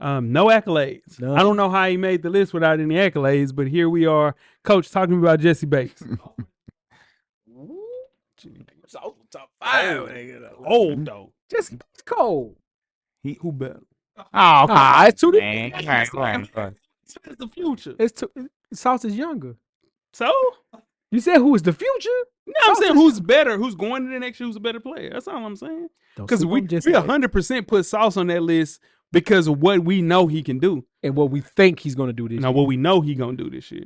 No accolades. None. I don't know how he made the list without any accolades, but here we are. Coach, talk to me about Jesse Bates. Top 5. Old, though. Jesse Bates cold. Who better? Oh, it's too man. It's the future. It's Sauce is younger. So? You said who is the future? No, I'm saying who's better, who's going to the next year, who's a better player. That's all I'm saying. Because we 100% put Sauce on that list because of what we know he can do. And what we think he's going to do this year. Now, what we know he's going to do this year.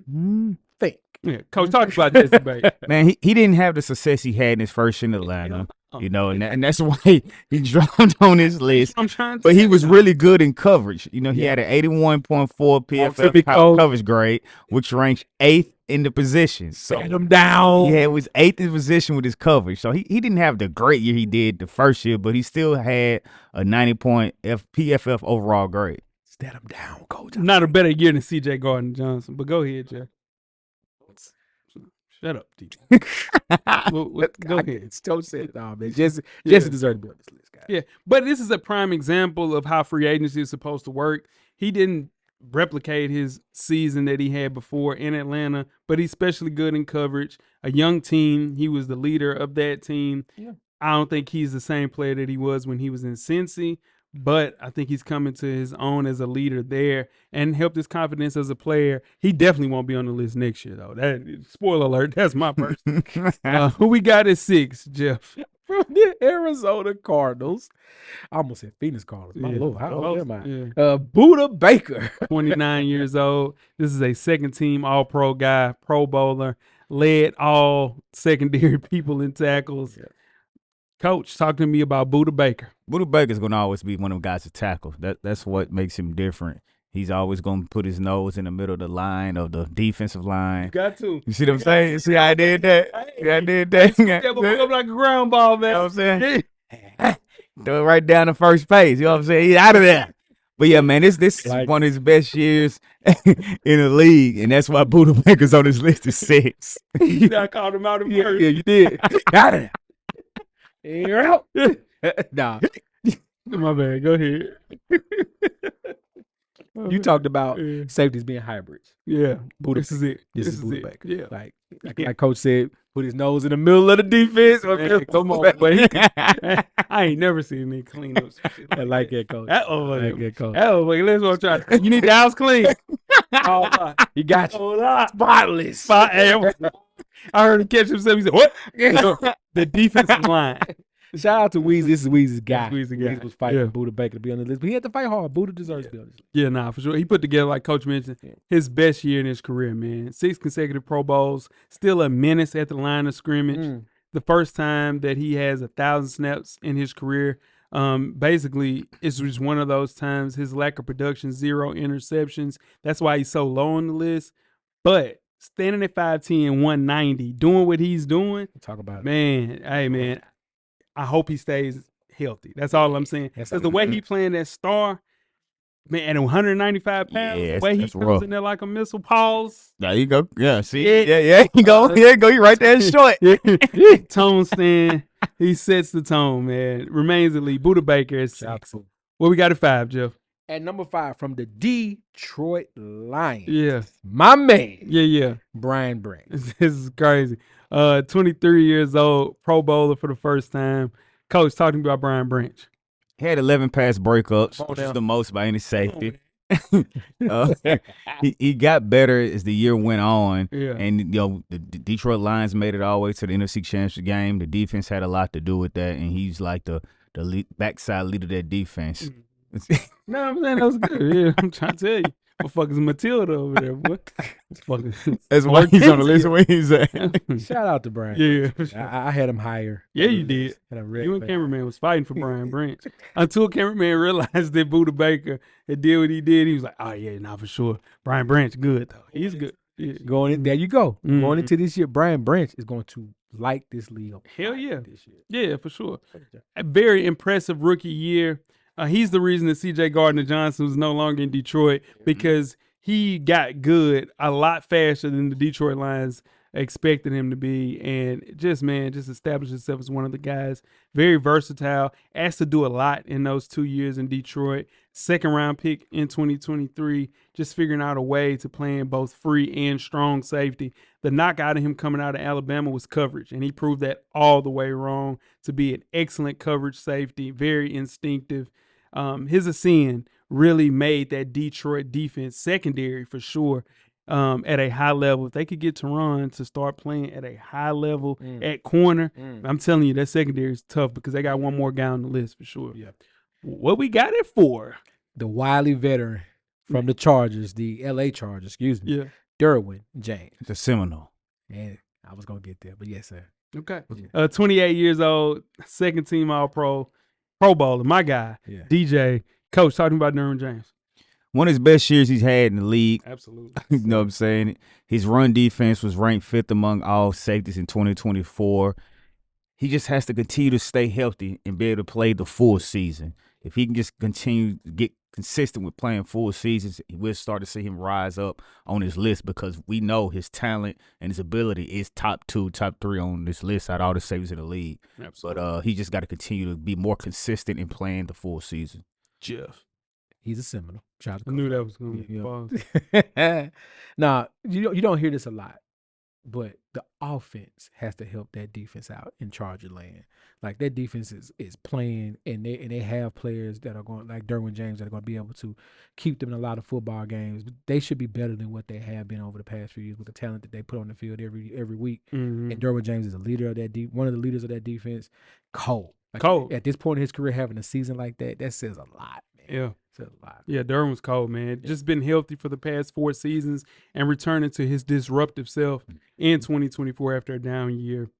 Think. Yeah, Coach, talk about Jesse Bates. Man, he didn't have the success he had in his first year in Atlanta. You know, and that's why he dropped on his list. I'm trying to but he was really good in coverage. You know, he had an 81.4 PFF coverage grade, which ranks 8th in the position. So set him down. Yeah, it was 8th in position with his coverage. So he didn't have the great year he did the first year, but he still had a 90-point PFF overall grade. Set him down, Coach. Not a better year than C.J. Gardner-Johnson, but go ahead, Jeff. Shut up, D. Go ahead. Still said, no, man. Jesse deserved to be on this list, guys. Yeah, but this is a prime example of how free agency is supposed to work. He didn't replicate his season that he had before in Atlanta, but he's especially good in coverage. A young team, he was the leader of that team. Yeah. I don't think he's the same player that he was when he was in Cincy, but I think he's coming to his own as a leader there and helped his confidence as a player. He definitely won't be on the list next year, though. That spoiler alert, that's my person. Who we got at 6, Jeff? From the Arizona Cardinals. I almost said Phoenix Cardinals. My Yeah. Lord, how old am I? Yeah. Buda Baker. 29 years old. This is a second-team All-Pro guy, Pro Bowler, led all secondary people in tackles. Yeah. Coach, talk to me about Buda Baker. Buda Baker's going to always be one of them guys to tackle. That's what makes him different. He's always going to put his nose in the middle of the line of the defensive line. Got to. You see what I'm saying? See how I did that? Yeah, I did that. Yeah, but put up like a ground ball, man. You know what I'm saying? Throw it right down the first page. You know what I'm saying? He's out of there. But yeah, man, this is Like- one of his best years in the league, and that's why Buda Baker's on his list of 6. I called him out in first. Yeah, you did. Got it. You're out. Nah, My bad. Go ahead. you talked about Yeah. safeties being hybrids. Yeah. Buda This is it. This is Buda it. Baker. Yeah. Like Coach said, put his nose in the middle of the defense. Man, come on, but he I ain't never seen me clean up some shit I like that, Coach. that. I like that, Coach. Let's go try. You need the house clean. Oh, he got you. Hold on. Spotless. I heard him catch himself. He said, "What?" The defensive line. Shout out to Weezy. This is Weezy's guy. That's Weezy guy. Weezy was fighting Yeah. Buda Baker to be on the list, but he had to fight hard. Buda deserves to be on this list. Yeah, nah, for sure. He put together, like Coach mentioned, his best year in his career, man. 6 consecutive Pro Bowls, still a menace at the line of scrimmage. The first time that he has 1,000 snaps in his career. Basically, it's just one of those times. His lack of production, 0 interceptions. That's why he's so low on the list. But standing at 5'10", 190, doing what he's doing, Talk about it. man, hey, man, I hope he stays healthy. That's all I'm saying. That's Because the way he playing that star, man, at 195 pounds, Yeah, the way he that's comes rough. in there like a missile, pause. There you go. Yeah, see? Yeah. Yeah, you go. Yeah, you go. You right there short. Tone stand. He sets the tone, man. Remains elite. Buda Baker is Shout out 6. to- What we got at 5, Jeff? At number 5 from the Detroit Lions. Yeah. My man, Yeah. Brian Branch. This is crazy. 23 years old, Pro Bowler for the first time. Coach, talking about Brian Branch. He had 11 pass breakups, Come on which now. is the most by any safety. He got better as the year went on. Yeah. And, you know, the Detroit Lions made it all the way to the NFC Championship game. The defense had a lot to do with that, and he's like the backside leader of that defense. No, I'm saying that was good. Yeah, I'm trying to tell you. Motherfuckers Matilda over there, boy. It's fucking. That's why he's on the list where he's at. Shout out to Brian. Yeah, for sure. I had him higher. Yeah, you did. And I read You and back. cameraman was fighting for Brian Branch until cameraman realized that Buda Baker had did what he did. He was like, "Oh yeah, nah, for sure. Brian Branch good though. He's good." Yeah. Going in, there you go. Going Mhm. into this year, Brian Branch is going to light this league up. Hell yeah. This year. Yeah, for sure. A very impressive rookie year. He's the reason that C.J. Gardner-Johnson was no longer in Detroit because he got good a lot faster than the Detroit Lions expected him to be, and just established himself as one of the guys. Very versatile. Asked to do a lot in those 2 years in Detroit. Second round pick in 2023. Just figuring out a way to play in both free and strong safety. The knock out of him coming out of Alabama was coverage, and he proved that all the way wrong to be an excellent coverage safety. Very instinctive. His ascend really made that Detroit defense secondary for sure at a high level. If they could get Teron to start playing at a high level at corner, I'm telling you, that secondary is tough because they got one more guy on the list for sure. Yeah. What we got it for? The wily veteran from the Chargers, the LA Chargers, excuse me, Yeah. Derwin James. The Seminole. And I was going to get there, but yes, sir. Okay. 28 years old, second team All-Pro, Pro Bowler, my guy, Yeah. DJ. Coach, talking about Derwin James. One of his best years he's had in the league. Absolutely. You know what I'm saying? His run defense was ranked 5th among all safeties in 2024. He just has to continue to stay healthy and be able to play the full season. If he can just continue to get consistent with playing full seasons, we'll start to see him rise up on his list because we know his talent and his ability is top 2, top 3 on this list out of all the safeties in the league. Absolutely. But he just got to continue to be more consistent in playing the full season. Jeff. He's a Seminole. Shout out to I knew that was going to be Yeah. false. Nah, you don't hear this a lot. but the offense has to help that defense out in Charger land. Like that defense is playing, and they have players that are going like Derwin James that are going to be able to keep them in a lot of football games. They should be better than what they have been over the past few years with the talent that they put on the field every week. Mhm. And Derwin James is a leader of that one of the leaders of that defense. Cold. At this point in his career, having a season like that says a lot, man. Yeah. Says a lot. Yeah, Derwin was cold, man. Just been healthy for the past 4 seasons and returning to his disruptive self in 2024 after a down year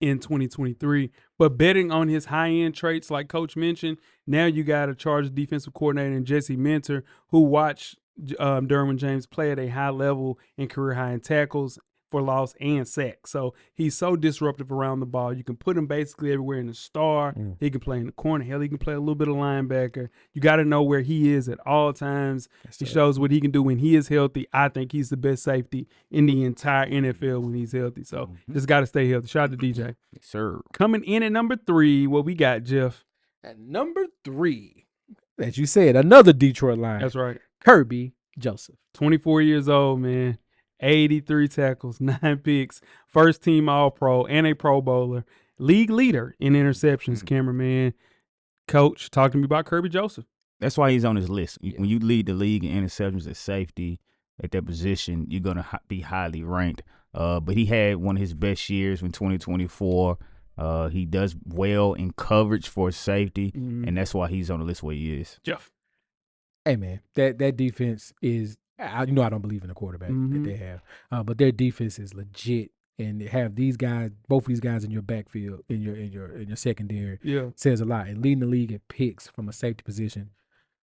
in 2023. But betting on his high-end traits, like Coach mentioned, now you got a Chargers defensive coordinator and Jesse Minter who watched Derwin James play at a high level and career high in tackles for loss and sacks. So he's so disruptive around the ball. You can put him basically everywhere in the star. He can play in the corner. Hell, he can play a little bit of linebacker. You got to know where he is at all times. He shows what he can do when he is healthy. I think he's the best safety in the entire NFL when he's healthy. So just got to stay healthy. Shout out to DJ. Yes, sir. Coming in at number 3, what we got, Jeff? At number 3, as you said, another Detroit line. That's right. Kirby Joseph. 24 years old, man. 83 tackles, 9 picks, first team All-Pro, and a Pro Bowler. League leader in interceptions, cameraman. Coach, talk to me about Kirby Joseph. That's why he's on his list. When you lead the league in interceptions at safety at that position, you're going to be highly ranked. But he had one of his best years in 2024. He does well in coverage for safety, and that's why he's on the list where he is. Jeff. Hey, man, that defense is I don't believe in the quarterback that they have, but their defense is legit, and to have these guys, both these guys in your backfield, in your secondary, says a lot. And leading the league at picks from a safety position,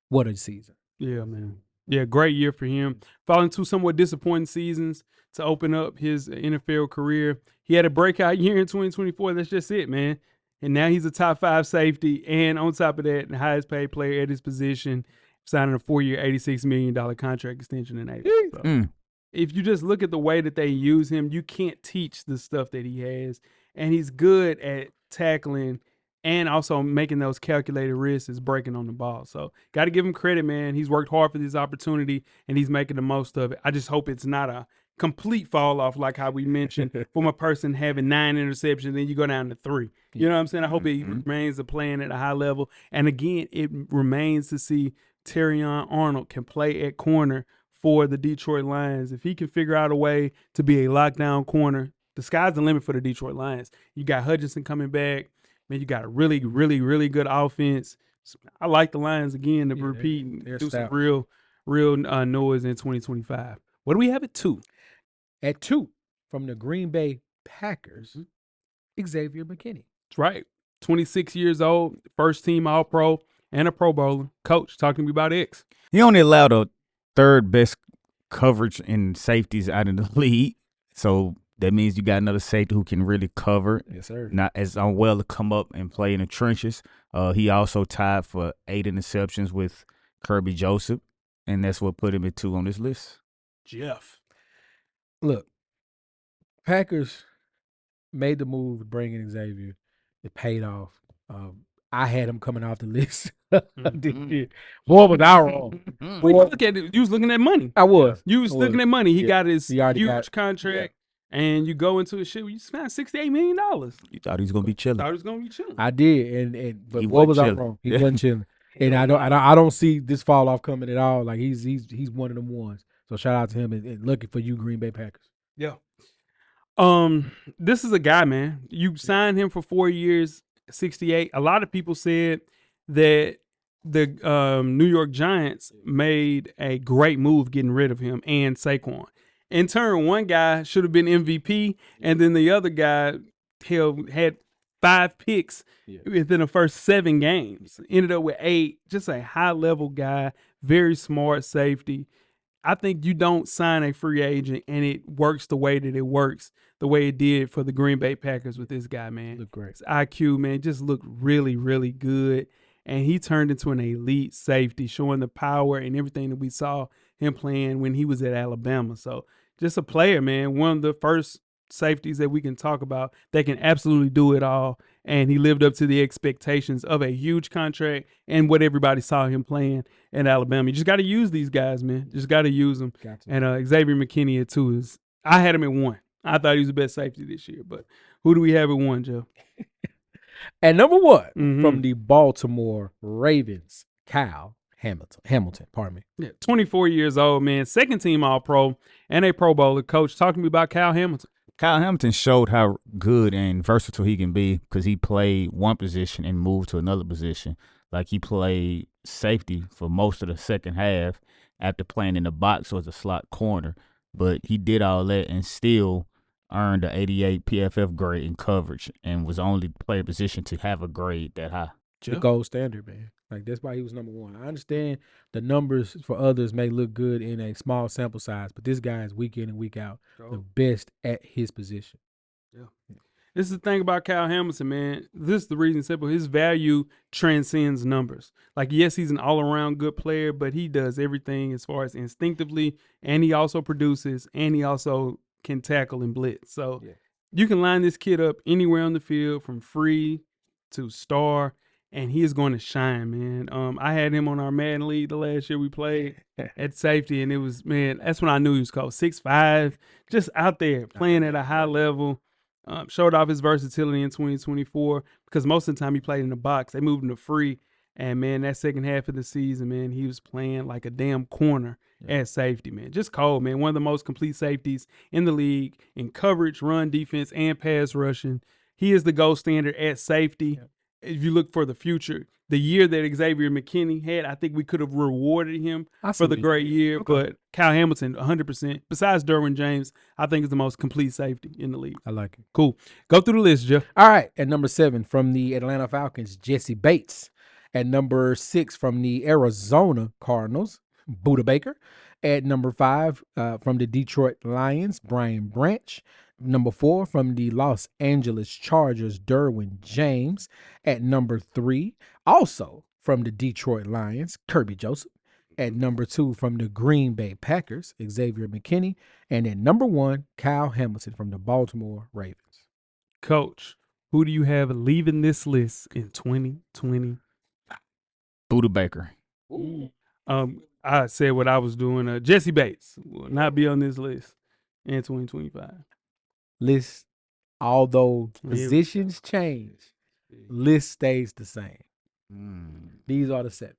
what a season! Yeah, man. Yeah, great year for him. Following 2 somewhat disappointing seasons to open up his NFL career. He had a breakout year in 2024. That's just it, man. And now he's a top 5 safety, and on top of that, the highest paid player at his position, signing a 4-year, $86 million contract extension in April. So if you just look at the way that they use him, you can't teach the stuff that he has. And he's good at tackling and also making those calculated risks is breaking on the ball. So got to give him credit, man. He's worked hard for this opportunity, and he's making the most of it. I just hope it's not a complete fall off like how we mentioned from a person having 9 interceptions, then you go down to 3. You know what I'm saying? I hope he remains playing at a high level. And again, it remains to see Terrion Arnold can play at corner for the Detroit Lions. If he can figure out a way to be a lockdown corner, the sky's the limit for the Detroit Lions. You got Hutchinson coming back. Man, you got a really, really, really good offense. I like the Lions again to repeat and do some real noise in 2025. What do we have at 2? At 2, from the Green Bay Packers, Xavier McKinney. That's right. 26 years old, first team All-Pro, and a Pro Bowler. Coach, talk to me about X. He only allowed a 3rd best coverage in safeties out of the league. So that means you got another safety who can really cover. Yes, sir. Not as unwell to come up and play in the trenches. He also tied for 8 interceptions with Kirby Joseph, and that's what put him at 2 on this list. Jeff. Look, Packers made the move to bring in Xavier. It paid off. I had him coming off the list. Boy, was I wrong. You was looking at money. I was. You was looking at money. He got his huge contract, and you go into a shit where you spent $68 million. You thought he was gonna be chilling. I did, but He what was wasn't I wrong? He wasn't chilling, and I don't see this fall off coming at all. Like he's one of them ones. So shout out to him and looking for you, Green Bay Packers. Yeah. This is a guy, man. You signed him for 4 years, 68. A lot of people said that the New York Giants made a great move getting rid of him and Saquon. In turn, one guy should have been MVP, and then the other guy had 5 picks within the first 7 games. Ended up with 8. Just a high-level guy, very smart safety. I think you don't sign a free agent and it works the way that it works, the way it did for the Green Bay Packers with this guy, man. Look great. His IQ, man, just looked really, really good. And he turned into an elite safety, showing the power and everything that we saw him playing when he was at Alabama. So just a player, man. One of the first safeties that we can talk about that can absolutely do it all. And he lived up to the expectations of a huge contract and what everybody saw him playing in Alabama. You just got to use these guys, man. Just got to use them. And Xavier McKinney at 2 I had him at 1. I thought he was the best safety this year. But who do we have at 1, Joe? At number 1 Mhm. from the Baltimore Ravens, Kyle Hamilton. Pardon me. Yeah, 24 years old, man. Second team All-Pro and a Pro Bowler. Coach, talk to me about Kyle Hamilton. Kyle Hamilton showed how good and versatile he can be because he played one position and moved to another position. Like he played safety for most of the second half after playing in the box as a slot corner. But he did all that and still earned an 88 PFF grade in coverage and was only player position to have a grade that high. The gold standard, man. Like that's why he was number 1. I understand the numbers for others may look good in a small sample size, but this guy is week in and week out the best at his position. This is the thing about Kyle Hamilton, man. This is the reason simple. His value transcends numbers. Like, yes, he's an all-around good player, but he does everything as far as instinctively, and he also produces, and he also can tackle and blitz. So you can line this kid up anywhere on the field from free to star, and he is going to shine, man. I had him on our Madden League the last year we played at safety, and it was, man, that's when I knew he was cold. 6'5", just out there playing at a high level. Showed off his versatility in 2024 because most of the time he played in the box. They moved him to free. And, man, that second half of the season, man, he was playing like a damn corner at safety, man. Just cold, man. One of the most complete safeties in the league in coverage, run, defense, and pass rushing. He is the gold standard at safety. If you look for the future, the year that Xavier McKinney had, I think we could have rewarded him for the great year. Okay. But Kyle Hamilton, 100%. Besides Derwin James, I think is the most complete safety in the league. I like it. Cool. Go through the list, Jeff. All right. At number 7 from the Atlanta Falcons, Jesse Bates. At number 6 from the Arizona Cardinals, Buda Baker. At number 5 from the Detroit Lions, Brian Branch. Number 4 from the Los Angeles Chargers, Derwin James. At number 3, also from the Detroit Lions, Kirby Joseph. At number 2 from the Green Bay Packers, Xavier McKinney. And at number 1, Kyle Hamilton from the Baltimore Ravens. Coach, who do you have leaving this list in 2020? Buda Baker. I said what I was doing. Jesse Bates will not be on this list in 2025. List, although positions change, list stays the same. These are the 7.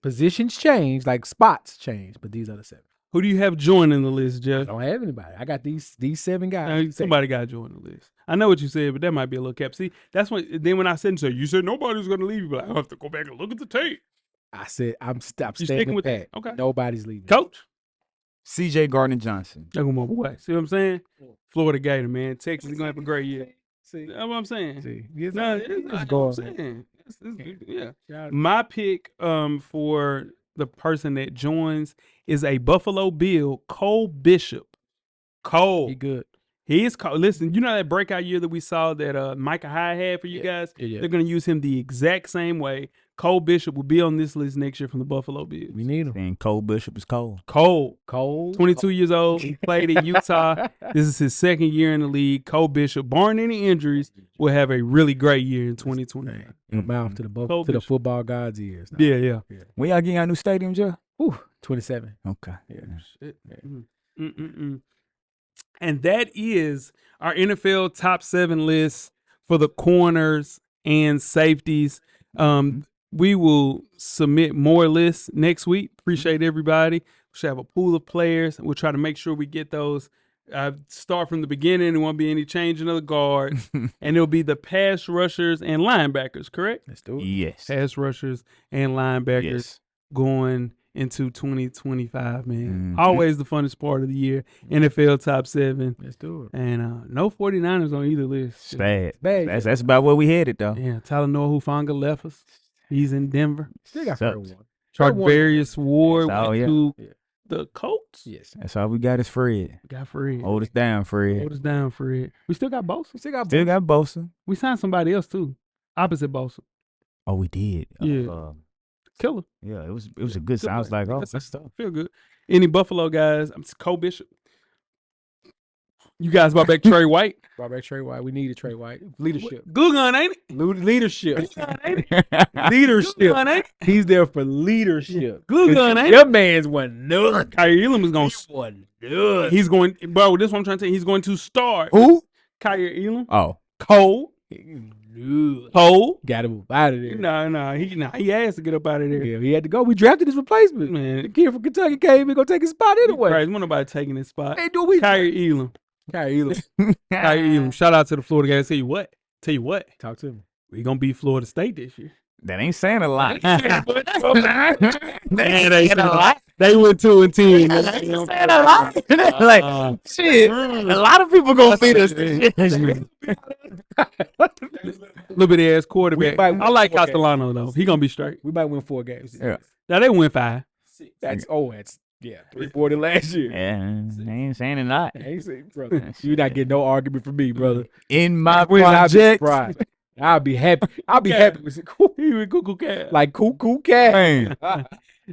Positions change, like spots change, but these are the 7. Who do you have joining the list, Jeff? I don't have anybody. I got these 7 guys. Somebody got to join the list. I know what you said, but that might be a little cap. See, that's when I said so. You said nobody's going to leave. But I have to go back and look at the tape. I said I'm sticking staying with that. Okay. Nobody's leaving. Coach. C.J. Gardner-Johnson. That's my boy. See what I'm saying? Florida Gator, man. Texas is going to have a great year. See, that's what I'm saying. See, it's going. Yeah. My pick for the person that joins is a Buffalo Bill, Cole Bishop. Cole. He good. He is cold. Listen, you know that breakout year that we saw that Micah Hyde had for you guys? Yeah. They're going to use him the exact same way. Cole Bishop will be on this list next year from the Buffalo Bills. We need him. And Cole Bishop is cold. Cole. 22 years old. He played at Utah. This is his second year in the league. Cole Bishop, barring any injuries, will have a really great year in 2020. Mouth to the football god's ears. Yeah. When y'all getting our new stadium, Joe? 27. Okay. Yeah. And that is our NFL top 7 list for the corners and safeties. We will submit more lists next week. Appreciate everybody. We should have a pool of players. We'll try to make sure we get those. Start from the beginning. There won't be any changing of the guard. And it'll be the pass rushers and linebackers, correct? Let's do it. Yes. Pass rushers and linebackers going into 2025, man. Always the funnest part of the year. NFL top 7. Let's do it. And no 49ers on either list. It's bad. That's about where we headed, though. Yeah, Talanoa Hufanga left us. He's in Denver. Still got Fred Warner. Charvarius Ward went to Yeah. the Colts. Yes. That's all we got is Fred. Got Fred. Hold us down, Fred. Hold us down, Fred. We still got Bosa. Still got Bosa. We signed somebody else, too. Opposite Bosa. Oh, we did. Yeah. Killer. Yeah, it was a good sign. I was like, oh, that's tough. Feel good. Any Buffalo guys? I'm Cole Bishop. You guys brought back Trey White. Brought back Trey White. We needed Trey White. Leadership. Glue gun, ain't it? Leadership. Glue gun, ain't it? Glue Leadership. gun, ain't it? He's there for leadership. Glue gun, ain't Your it? man's wasn't none. Kyrie Elam is going to. Wasn't none. He's going, bro. This is what I'm trying to say. He's going to start. Who? Kyrie Elam. Oh. Cold. Cold. Got to move out of there. Nah. He has to get up out of there. Yeah, he had to go. We drafted his replacement. Man, The kid from Kentucky came in, gonna take his spot anyway. Christ, ain't nobody taking his spot. Hey, do we? Kyrie Elam. Kyrie Elam. Kyrie Elam. Shout out to the Florida guys. Tell you what. Talk to me. We gonna beat Florida State this year. That ain't saying a lot. Man, they went 2-10. Like, shit, a lot of people gonna beat us. Little bit ass quarterback. might win I like 4 games. Castellano though. He gonna be straight. We might win 4 games. Yeah. Now they win 5. That's 340 last year. Yeah, they ain't saying a lot. I ain't saying, brother. You not getting no argument from me, brother. In my I'll be project, surprised. I'll be happy. I'll be happy with it. He was cuckoo cat. Like cuckoo cat. man.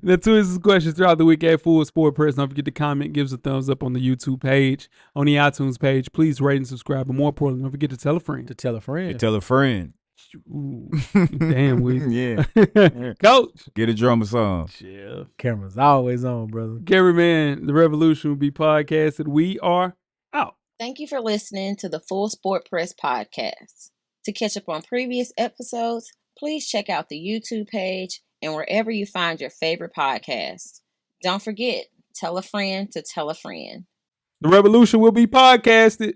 The tweets questions throughout the week at Full Sport Press. Don't forget to comment, give us a thumbs up on the YouTube page, on the iTunes page. Please rate and subscribe. But more importantly, don't forget to tell a friend. To tell a friend. Tell a friend. Ooh, damn, Weezy. Yeah. Coach. Get a drummer song. Chill. Camera's always on, brother. Gary Man, the revolution will be podcasted. We are out. Thank you for listening to the Full Sport Press podcast. To catch up on previous episodes, please check out the YouTube page and wherever you find your favorite podcasts. Don't forget, tell a friend to tell a friend. The revolution will be podcasted.